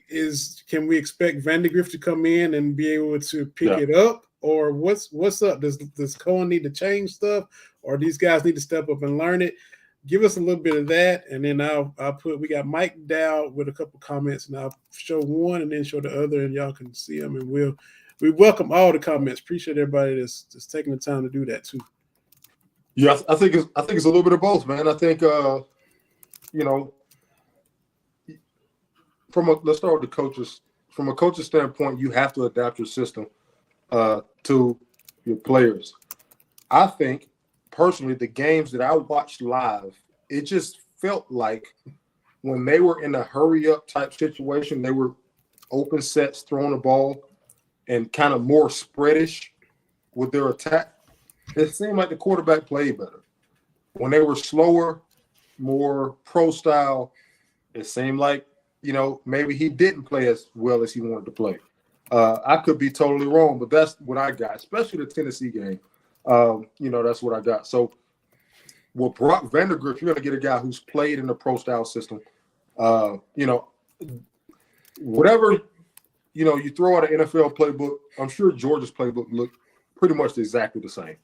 can we expect Vandegrift to come in and be able to pick it up? Or what's up? Does Cohen need to change stuff, or these guys need to step up and learn it? Give us a little bit of that, and then we got Mike Dow with a couple comments, and I'll show one and then show the other, and y'all can see them, and we welcome all the comments. Appreciate everybody that's taking the time to do that too. Yeah, I think it's a little bit of both, man. I think let's start with the coaches. From a coach's standpoint, you have to adapt your system to your players. I think personally, the games that I watched live, it just felt like when they were in a hurry up type situation, they were open sets, throwing the ball, and kind of more spreadish with their attack. It seemed like the quarterback played better. When they were slower, more pro style, it seemed like, maybe he didn't play as well as he wanted to play. I could be totally wrong, but that's what I got, especially the Tennessee game. That's what I got. So with Brock Vandagriff, you're going to get a guy who's played in the pro style system. Whatever, you throw out an NFL playbook, I'm sure Georgia's playbook looked pretty much exactly the same.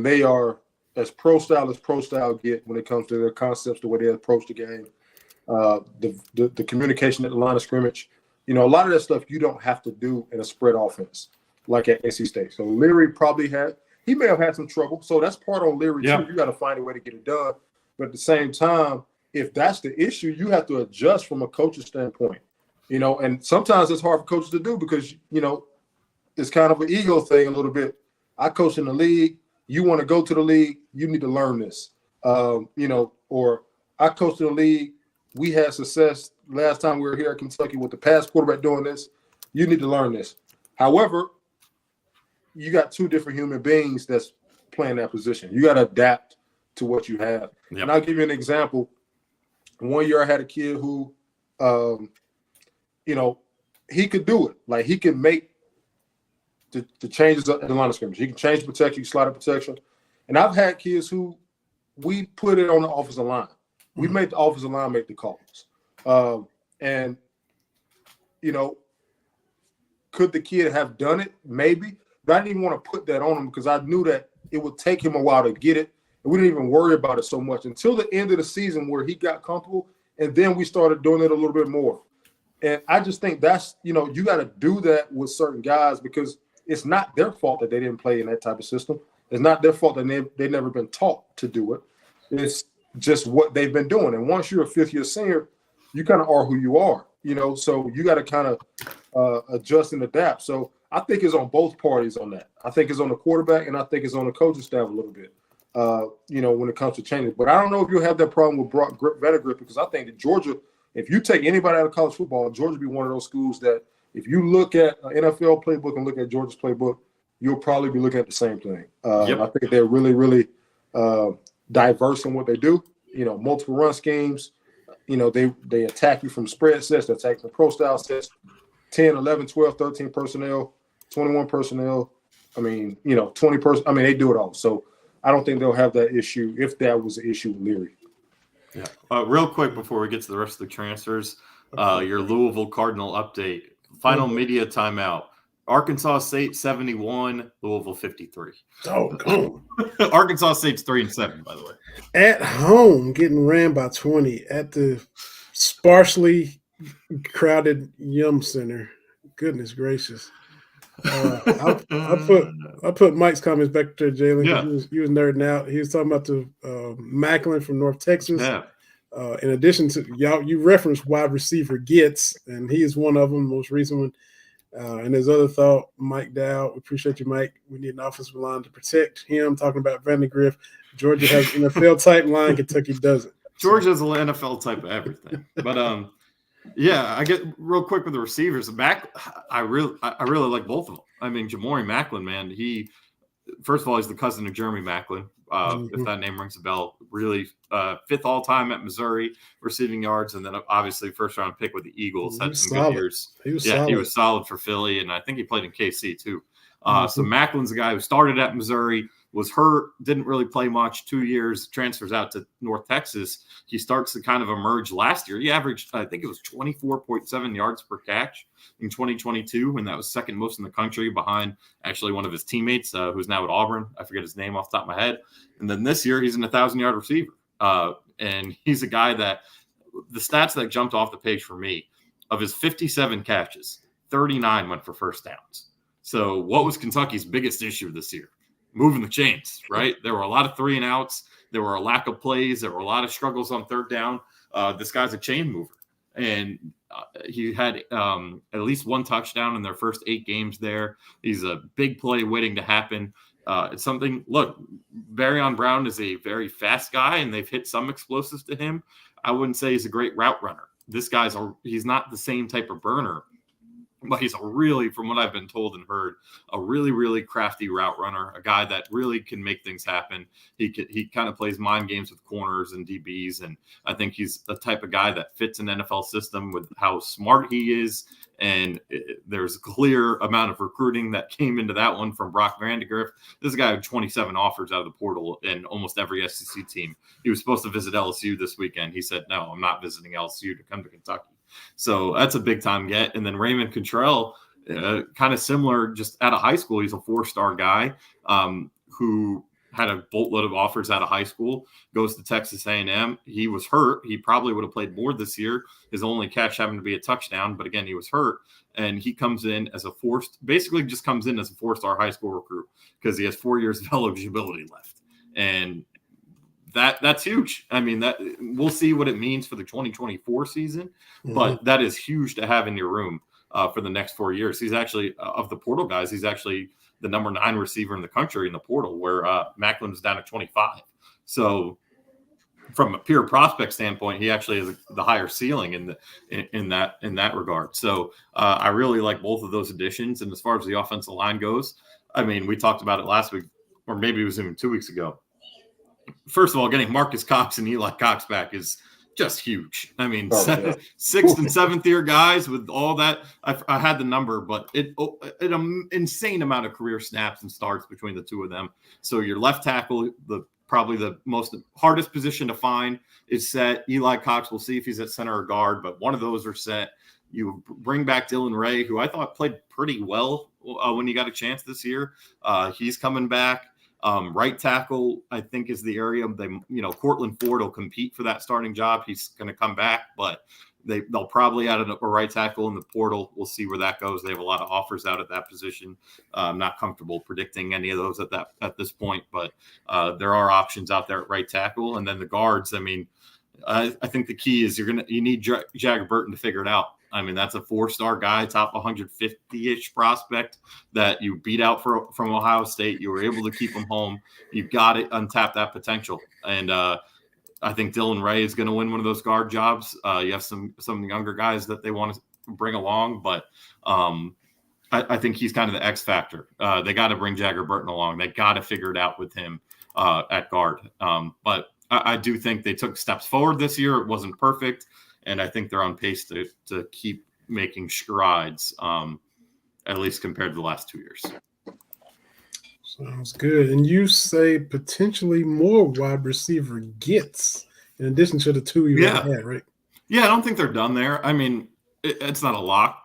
They are as pro style get when it comes to their concepts, the way they approach the game, the communication at the line of scrimmage. A lot of that stuff you don't have to do in a spread offense like at NC State. So Leary he may have had some trouble. So that's part on Leary too. You got to find a way to get it done. But at the same time, if that's the issue, you have to adjust from a coach's standpoint. And sometimes it's hard for coaches to do because, it's kind of an ego thing a little bit. I coach in the league. You want to go to the league, you need to learn this. Or I coach in the league. We had success last time we were here at Kentucky with the past quarterback doing this. You need to learn this. However, you got two different human beings that's playing that position. You got to adapt to what you have. Yep. And I'll give you an example. One year I had a kid who, he could do it. Like he could make the changes at the line of scrimmage. He can change protection, he can slide up protection. And I've had kids who we put it on the offensive line. We made the offensive line make the calls. Could the kid have done it? Maybe. But I didn't even want to put that on him because I knew that it would take him a while to get it. And we didn't even worry about it so much until the end of the season where he got comfortable. And then we started doing it a little bit more. And I just think that's, you got to do that with certain guys because it's not their fault that they didn't play in that type of system. It's not their fault that they've never been taught to do it. It's just what they've been doing. And once you're a fifth-year senior, you kind of are who you are, so you got to kind of adjust and adapt. So I think it's on both parties on that. I think it's on the quarterback and I think it's on the coaching staff a little bit, when it comes to changes. But I don't know if you'll have that problem with Brock Vandagriff because I think that Georgia, if you take anybody out of college football, Georgia will be one of those schools that if you look at an NFL playbook and look at Georgia's playbook, you'll probably be looking at the same thing. I think they're really, really diverse in what they do. Multiple run schemes. They attack you from spread sets, they attack from pro style sets, 10, 11, 12, 13 personnel, 21 personnel. 20 personnel. They do it all. So I don't think they'll have that issue if that was an issue with Leary. Yeah. Real quick before we get to the rest of the transfers, your Louisville Cardinal update. Final media timeout. Arkansas State 71, Louisville 53. Oh, come on. Arkansas State's 3-7, by the way. At home, getting ran by 20 at the sparsely crowded Yum Center. Goodness gracious. I put Mike's comments back there, Jalen. Yeah. He was nerding out. He was talking about the Macklin from North Texas. Yeah. In addition to you referenced wide receiver Gitz, and he is one of them, most recent one. And his other thought, Mike Dow, we appreciate you, Mike. We need an offensive line to protect him. Talking about Vandagriff. Georgia has an NFL type line, Kentucky doesn't. Georgia has an NFL type of everything. But I get real quick with the receivers. I really like both of them. Jamori Macklin, man, first of all, he's the cousin of Jeremy Macklin. If that name rings a bell, really fifth all time at Missouri receiving yards, and then obviously first round pick with the Eagles. Had some good years. He was solid for Philly, and I think he played in KC too. So Macklin's a guy who started at Missouri, was hurt, didn't really play much, 2 years, transfers out to North Texas. He starts to kind of emerge last year. He averaged, I think it was 24.7 yards per catch in 2022, and that was second most in the country behind actually one of his teammates who's now at Auburn. I forget his name off the top of my head. And then this year, he's an 1,000-yard receiver. And he's a guy that the stats that jumped off the page for me, of his 57 catches, 39 went for first downs. So what was Kentucky's biggest issue this year? Moving the chains, right? There were a lot of 3-and-outs. There were a lack of plays. There were a lot of struggles on third down. This guy's a chain mover. And he had at least one touchdown in their first 8 games there. He's a big play waiting to happen. It's something, look, Barrion Brown is a very fast guy, and they've hit some explosives to him. I wouldn't say he's a great route runner. This he's not the same type of burner. But he's from what I've been told and heard, a really, really crafty route runner, a guy that really can make things happen. He kind of plays mind games with corners and DBs, and I think he's the type of guy that fits an NFL system with how smart he is And there's a clear amount of recruiting that came into that one from Brock Vandegrift. This guy had 27 offers out of the portal in almost every SEC team. He was supposed to visit LSU this weekend. He said, no, I'm not visiting LSU to come to Kentucky. So that's a big-time get. And then Raymond Cottrell, kind of similar, just out of high school. He's a 4-star guy who had a boatload of offers out of high school, goes to Texas A&M. He was hurt. He probably would have played more this year. His only catch happened to be a touchdown, but again, he was hurt. And he comes in as basically just comes in as a 4-star high school recruit because he has 4 years of eligibility left. And that's huge. I mean, that we'll see what it means for the 2024 season, but that is huge to have in your room for the next 4 years. He's actually, of the portal guys, he's actually the number 9 receiver in the country in the portal, where Macklin was down at 25. So from a pure prospect standpoint, he actually has the higher ceiling in that regard. So I really like both of those additions. And as far as the offensive line goes, I mean, we talked about it last week, or maybe it was even 2 weeks ago. First of all, getting Marcus Cox and Eli Cox back is just huge. I mean, 6th and 7th year guys with all that. I had the number, but an insane amount of career snaps and starts between the two of them. So your left tackle, probably the most hardest position to find, is set. Eli Cox, we'll see if he's at center or guard, but one of those are set. You bring back Dylan Ray, who I thought played pretty well when he got a chance this year. He's coming back. Right tackle, I think, is the area Cortland Ford will compete for that starting job. He's going to come back, but they'll probably add a right tackle in the portal. We'll see where that goes. They have a lot of offers out at that position. I'm not comfortable predicting any of those at this point, but there are options out there at right tackle. And then the guards, I mean, I think the key is you need Jagger Burton to figure it out. I mean, that's a 4-star guy, top 150-ish prospect that you beat out from Ohio State. You were able to keep him home. You got to untap that potential. And I think Dylan Ray is going to win one of those guard jobs. You have some of the younger guys that they want to bring along, but I think he's kind of the X factor. They got to bring Jagger Burton along. They got to figure it out with him at guard. But I do think they took steps forward this year. It wasn't perfect. And I think they're on pace to keep making strides, at least compared to the last 2 years. Sounds good. And you say potentially more wide receiver gets in addition to the 2 you already had, right? Yeah, I don't think they're done there. I mean, it's not a lock.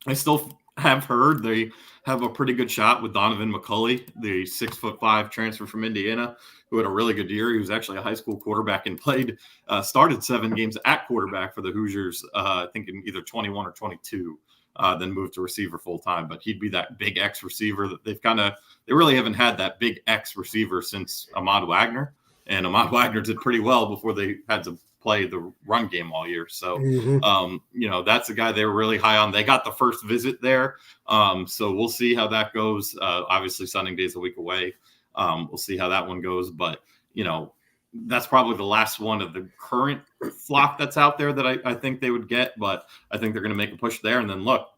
I still have heard they have a pretty good shot with Donovan McCulley, the 6'5" transfer from Indiana, who had a really good year. He was actually a high school quarterback and started 7 games at quarterback for the Hoosiers, I think in either 21 or 22, then moved to receiver full time. But he'd be that big X receiver that they really haven't had that big X receiver since Ahmad Wagner. And Ahmad Wagner did pretty well before they had to play the run game all year. So, that's a guy they were really high on. They got the first visit there. So we'll see how that goes. Obviously, signing day is a week away. We'll see how that one goes. But, that's probably the last one of the current flock that's out there that I think they would get. But I think they're going to make a push there. And then, look,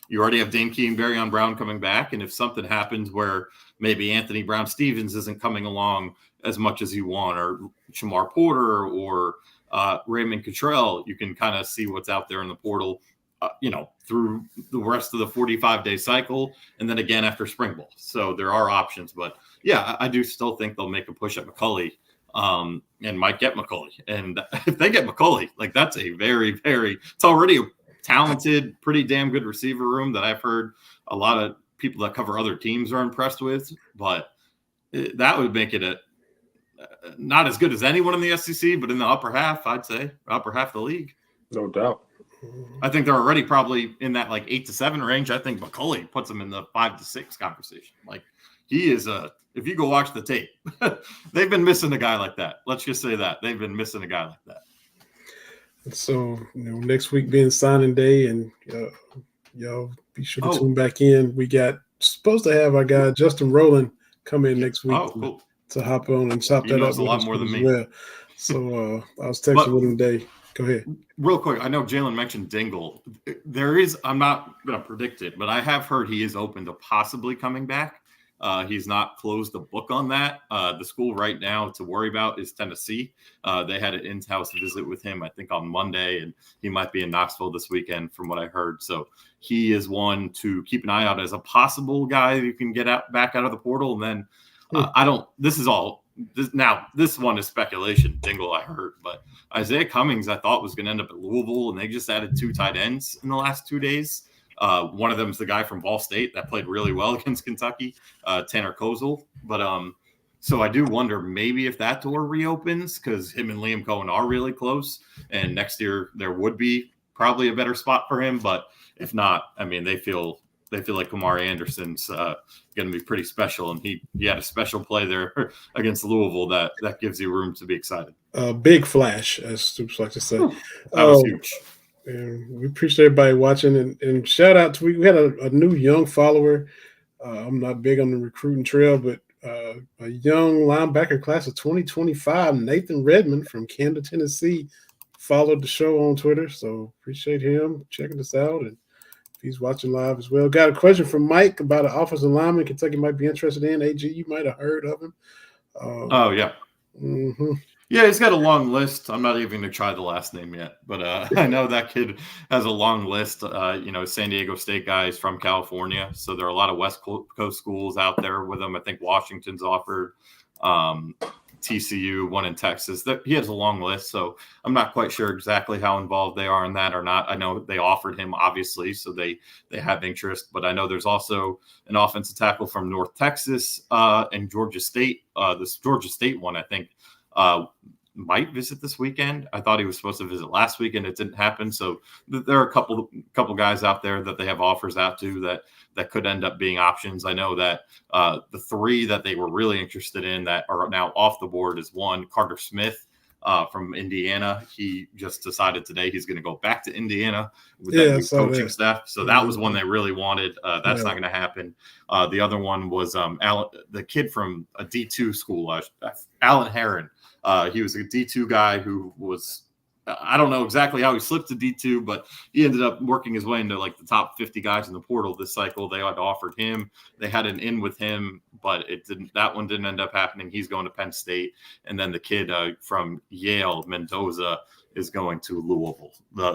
you already have Dane Key and Barryon Brown coming back. And if something happens where maybe Anthony Brown-Stevens isn't coming along as much as you want, or Shamar Porter or Raymond Cottrell, you can kind of see what's out there in the portal, through the rest of the 45-day cycle, and then again after spring ball. So there are options, but yeah, I do still think they'll make a push at McCulley, and might get McCulley. And if they get McCulley, like, that's a very, very, it's already a talented, pretty damn good receiver room that I've heard a lot of people that cover other teams are impressed with, but that would make it not as good as anyone in the SEC, but in the upper half, I'd say upper half of the league. No doubt. I think they're already probably in that 8 to 7 range. I think McCulley puts them in the 5 to 6 conversation. Like, he is if you go watch the tape, they've been missing a guy like that. Let's just say that they've been missing a guy like that. So, next week being signing day, and y'all be sure to tune back in. We supposed to have our guy Justin Rowland come in next week to hop on and chop that up. A lot more than me. Well. So I was texting with him today. Go ahead. Real quick, I know Jalen mentioned Dingle. I'm not going to predict it, but I have heard he is open to possibly coming back. He's not closed the book on that. The school right now to worry about is Tennessee. They had an in-house visit with him, I think, on Monday, and he might be in Knoxville this weekend from what I heard. So he is one to keep an eye out as a possible guy who can get back out of the portal. And then this one is speculation, Dingle, I heard. But Isaiah Cummings, I thought, was going to end up at Louisville, and they just added 2 tight ends in the last 2 days. One of them is the guy from Ball State that played really well against Kentucky, Tanner Kozel. But so I do wonder maybe if that door reopens, because him and Liam Cohen are really close, and next year there would be probably a better spot for him. But if not, I mean, they feel like Kamari Anderson's going to be pretty special, and he had a special play there against Louisville that gives you room to be excited. Big flash, as Stoops like to say. That was huge. And we appreciate everybody watching, and shout out to we had a new young follower. I'm not big on the recruiting trail, but a young linebacker class of 2025, Nathan Redmond from Camden, Tennessee, followed the show on Twitter. So appreciate him checking us out, and he's watching live as well. Got a question from Mike about an offensive lineman Kentucky might be interested in. AG, you might have heard of him. Oh yeah. Mm-hmm. Yeah, he's got a long list. I'm not even going to try the last name yet, but I know that kid has a long list. San Diego State guy is from California, so there are a lot of West Coast schools out there with him. I think Washington's offered, TCU, one in Texas. He has a long list, so I'm not quite sure exactly how involved they are in that or not. I know they offered him, obviously, so they have interest, but I know there's also an offensive tackle from North Texas and Georgia State. This Georgia State one, I think, might visit this weekend. I thought he was supposed to visit last weekend. It didn't happen. So there are a couple guys out there that they have offers out to that could end up being options. I know that the 3 that they were really interested in that are now off the board is one, Carter Smith from Indiana. He just decided today he's going to go back to Indiana with that new coaching staff. So that was one they really wanted. That's not going to happen. The other one was the kid from a D2 school, Alan Heron. He was a D2 guy who was, I don't know exactly how he slipped to D2, but he ended up working his way into like the top 50 guys in the portal this cycle. They had offered him. They had an in with him, but that one didn't end up happening. He's going to Penn State. And then the kid from Yale, Mendoza, is going to Louisville.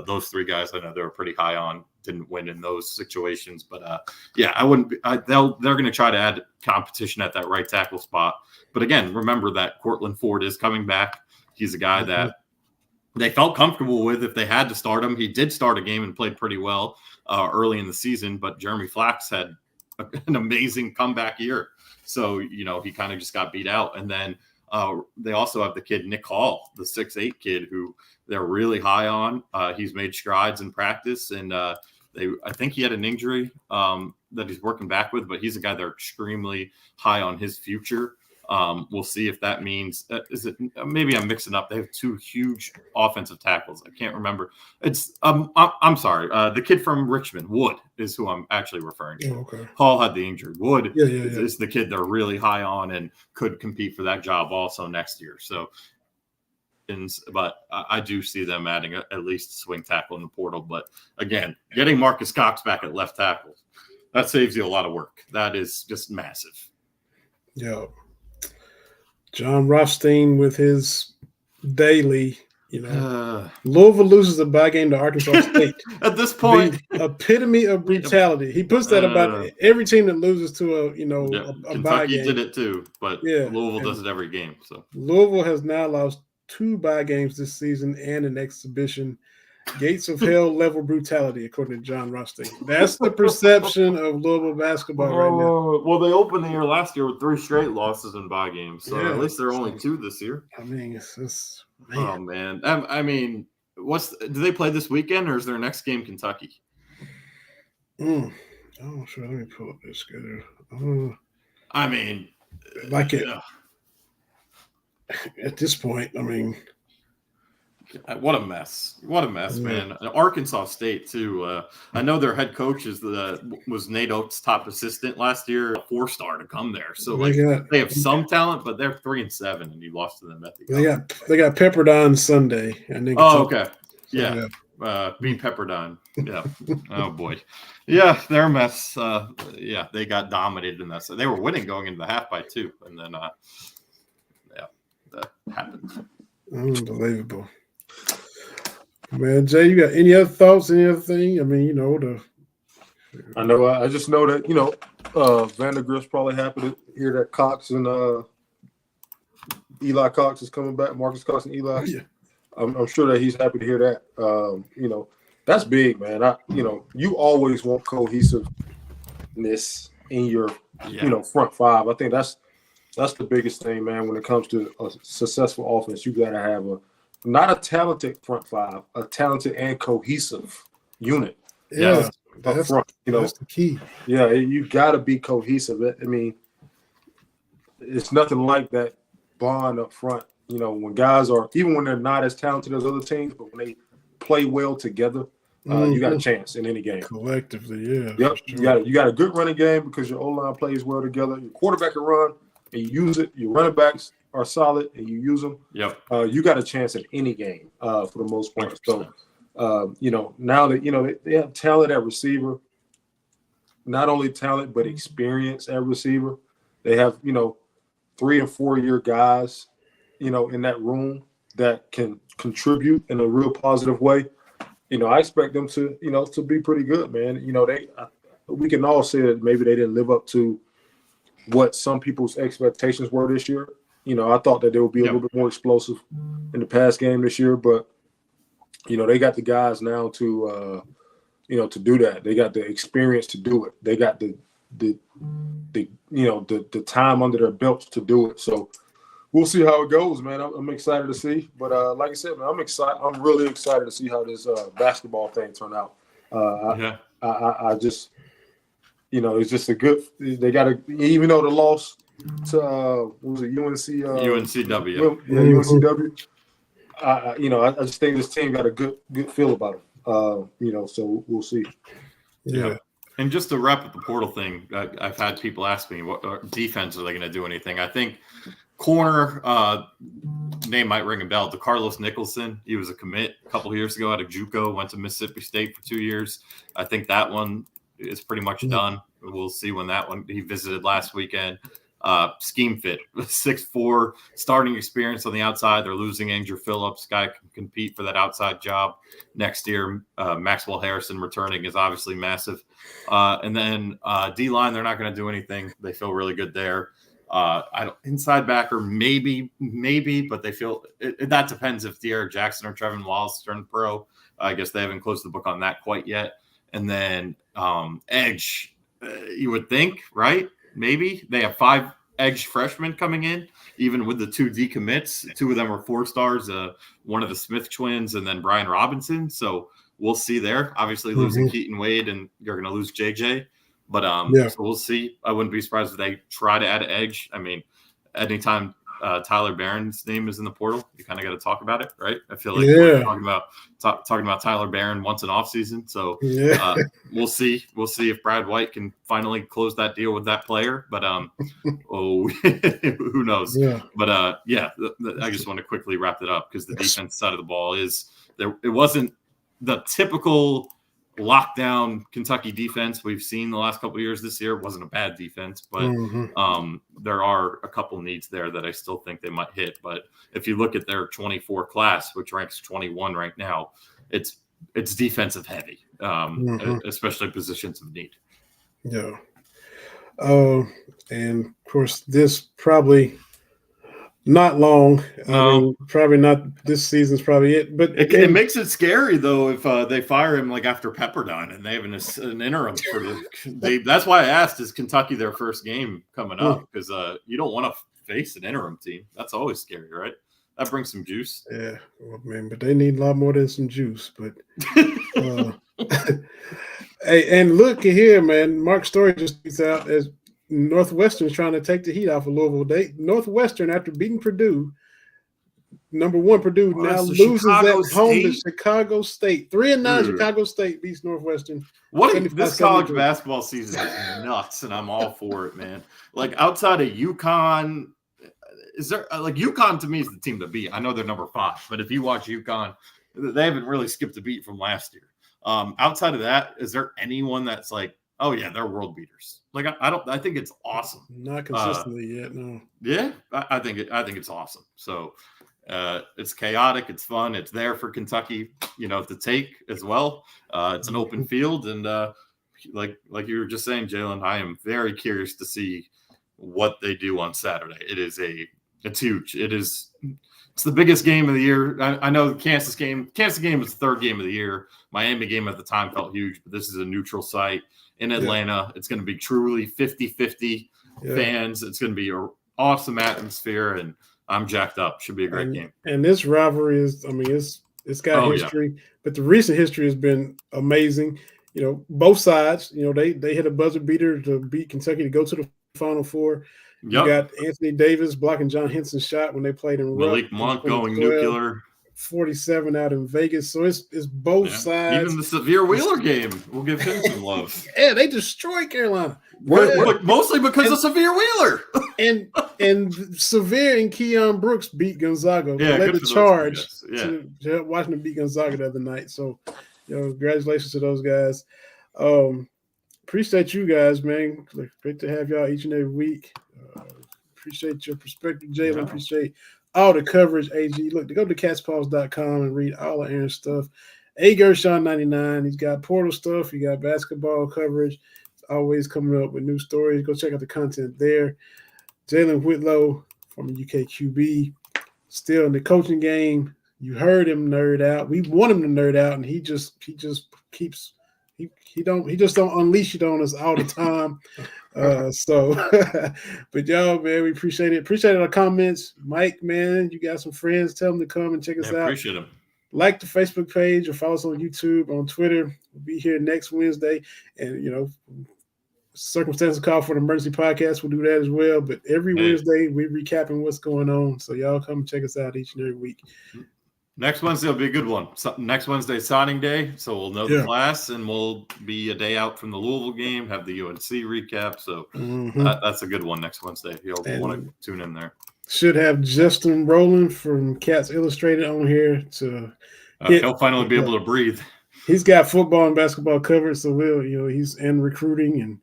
Those 3 guys I know they were pretty high on, didn't win in those situations. But yeah, I wouldn't be, they're going to try to add competition at that right tackle spot. But again, remember that Cortland Ford is coming back. He's a guy that they felt comfortable with if they had to start him. He did start a game and played pretty well early in the season, but Jeremy Flax had an amazing comeback year. So, he kind of just got beat out. And then they also have the kid, Nick Hall, the 6'8" kid who they're really high on. He's made strides in practice, and I think he had an injury that he's working back with, but he's a guy they're extremely high on his future. We'll see if that means maybe I'm mixing up. They have 2 huge offensive tackles. I can't remember. It's I'm sorry. The kid from Richmond, Wood, is who I'm actually referring to. Okay. Hall had the injury. Wood is the kid they're really high on and could compete for that job also next year. So, but I do see them adding at least a swing tackle in the portal. But again, getting Marcus Cox back at left tackle, that saves you a lot of work. That is just massive. Yeah. John Rothstein with his daily, Louisville loses a bye game to Arkansas State. At this point, the epitome of brutality. He puts that about every team that loses to a Kentucky bye game. did it too, but Louisville does it every game. So Louisville has now lost 2 bye games this season and an exhibition. Gates of hell level brutality, according to John Rothstein. That's the perception of Louisville basketball right now. Well, they opened the year last year with 3 straight losses in bye games, so at least there are only 2 this year. I mean, it's man. Oh man, I mean, do they play this weekend, or is their next game Kentucky? Oh, sure. Let me pull up this schedule. I mean, at this point, I mean. What a mess, man. Arkansas State too. I know their head coach was Nate Oates' top assistant last year, a 4-star to come there. So they have some talent, but they're 3-7, and you lost to them at the They got Pepperdine Sunday, and then okay, yeah. beat Pepperdine. Yeah. Oh boy. Yeah, they're a mess. Yeah, they got dominated in that. So they were winning going into the half by 2, and then yeah, that happened. Unbelievable. Man, Jay, you got any other thoughts? Any other thing? I mean, I know. I just know that Vandergrift's probably happy to hear that Cox and Eli Cox is coming back. Marcus Cox and Eli. Yeah. I'm sure that he's happy to hear that. That's big, man. You always want cohesiveness in your front five. I think that's the biggest thing, man. When it comes to a successful offense, you got to have not a talented front five, a talented and cohesive unit. Yeah, up front. That's the key. Yeah, you got to be cohesive. I mean, it's nothing like that bond up front. When guys are, even when they're not as talented as other teams, but when they play well together, you got a chance in any game. Collectively, yeah. Yep. Sure. You got a good running game because your O-line plays well together. Your quarterback can run and you use it. Your running backs are solid and you use them. Yep. You got a chance in any game for the most part. 100%. So, now that they have talent at receiver, not only talent but experience at receiver. They have 3 and 4 year guys, in that room that can contribute in a real positive way. I expect them to to be pretty good, man. We can all say that maybe they didn't live up to what some people's expectations were this year. I thought that they would be a little bit more explosive in the pass game this year, but they got the guys now to to do that. They got the experience to do it. They got the time under their belts to do it. So we'll see how it goes, man. I'm excited to see. But like I said, man, I'm excited. I'm really excited to see how this basketball thing turn out. I just, it's just a good. They got to, even though the loss to what was it, UNC? UNCW. Yeah, UNCW. I just think this team got a good feel about it. So we'll see. Yeah. And just to wrap up the portal thing, I've had people ask me, what defense are they going to do anything? I think corner name might ring a bell. To Carlos Nicholson, he was a commit a couple of years ago out of JUCO, went to Mississippi State for 2 years. I think that one is pretty much done. We'll see when that one. He visited last weekend. Scheme fit, 6'4", starting experience on the outside. They're losing Andrew Phillips. Guy can compete for that outside job next year. Maxwell Harrison returning is obviously massive. And then D-line, they're not going to do anything. They feel really good there. Inside backer, maybe, but they feel that depends if De'Aaron Jackson or Trevin Wallace turn pro. I guess they haven't closed the book on that quite yet. And then edge, you would think, right? Maybe they have 5 edge freshmen coming in, even with the 2 decommits. 2 of them are 4-stars, one of the Smith twins, and then Brian Robinson. So we'll see there. Obviously, losing Keaton Wade, and you're going to lose JJ. But so we'll see. I wouldn't be surprised if they try to add an edge. I mean, anytime Tyler Barron's name is in the portal, you kind of got to talk about it, right? I feel like we're talking about Tyler Barron once in off season. So we'll see. We'll see if Brad White can finally close that deal with that player. But who knows? Yeah. But I just want to quickly wrap it up because the defense side of the ball is there. It wasn't the typical lockdown Kentucky defense we've seen the last couple of years. This year wasn't a bad defense, but there are a couple needs there that I still think they might hit. But if you look at their 24 class, which ranks 21 right now, it's defensive heavy, especially positions of need. Yeah. And of course, this probably not long. No. I mean, probably not this season's probably it. But it makes it scary though if they fire him like after Pepperdine and they have an interim for that's why I asked, is Kentucky their first game coming up? Because you don't want to face an interim team. That's always scary, right? That brings some juice. Yeah, well, man, but they need a lot more than some juice. But hey, and look here, man. Mark Story just tweets out as Northwestern's trying to take the heat off of Louisville. Northwestern, after beating Purdue, number 1 Purdue, now loses at home to Chicago State. 3-9 Chicago State beats Northwestern. This college basketball season is nuts, and I'm all for it, man. Like outside of UConn, is there UConn to me is the team to beat. I know they're number 5, but if you watch UConn, they haven't really skipped a beat from last year. Outside of that, is there anyone that's like, oh yeah, they're world beaters? Like I think it's awesome. Not consistently yet, no. Yeah, I think it's awesome. So it's chaotic, it's fun, it's there for Kentucky, to take as well. It's an open field, and like you were just saying, Jalen, I am very curious to see what they do on Saturday. It's huge. It's the biggest game of the year. I know the Kansas game was the third game of the year. Miami game at the time felt huge, but this is a neutral site in Atlanta. It's going to be truly 50-50 fans. It's going to be an awesome atmosphere, and I'm jacked up. Should be a great game. And this rivalry it's got history, but the recent history has been amazing. Both sides, they hit a buzzer beater to beat Kentucky to go to the Final Four. Yep. You got Anthony Davis blocking John Henson's shot when they played in Malik Monk going nuclear. 47 out in Vegas. So it's both sides. Even the Severe Wheeler game, we'll give him some love. Yeah, they destroyed Carolina. Mostly because of Severe Wheeler. and Severe and Keon Brooks beat Gonzaga. Yeah, led the charge to watching them beat Gonzaga the other night. So, congratulations to those guys. Appreciate you guys, man. Great to have y'all each and every week. Appreciate your perspective, Jalen. Appreciate all the coverage, AG. Look, go to catspaws.com and read all of Aaron's stuff. Gershon99. He's got portal stuff. He got basketball coverage. He's always coming up with new stories. Go check out the content there. Jalen Whitlow from UK-QB, still in the coaching game. You heard him nerd out. We want him to nerd out, and he just keeps. He just don't unleash it on us all the time. But y'all, man, we appreciate it. Appreciate our comments. Mike, man, you got some friends. Tell them to come and check us out. Appreciate them. Like the Facebook page or follow us on YouTube, on Twitter. We'll be here next Wednesday. And, circumstances call for an emergency podcast. We'll do that as well. But every Wednesday, we're recapping what's going on. So y'all come check us out each and every week. Next Wednesday will be a good one. Next Wednesday, signing day, so we'll know the class, and we'll be a day out from the Louisville game, have the UNC recap. So that's a good one next Wednesday. You'll want to tune in there. Should have Justin Rowland from Cats Illustrated on here to he'll finally be able to breathe. He's got football and basketball covered, so he's in recruiting, and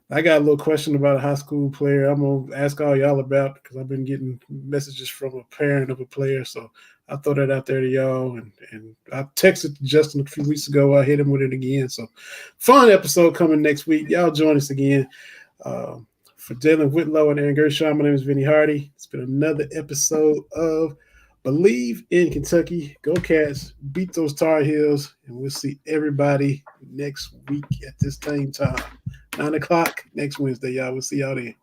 I got a little question about a high school player I'm gonna ask all y'all about because I've been getting messages from a parent of a player, so I'll throw that out there to y'all. And I texted Justin a few weeks ago. I hit him with it again. So fun episode coming next week. Y'all join us again. For Jalen Whitlow and Aaron Gershon, my name is Vinny Hardy. It's been another episode of Believe in Kentucky. Go Cats. Beat those Tar Heels. And we'll see everybody next week at this same time. 9 o'clock next Wednesday, y'all. We'll see y'all then.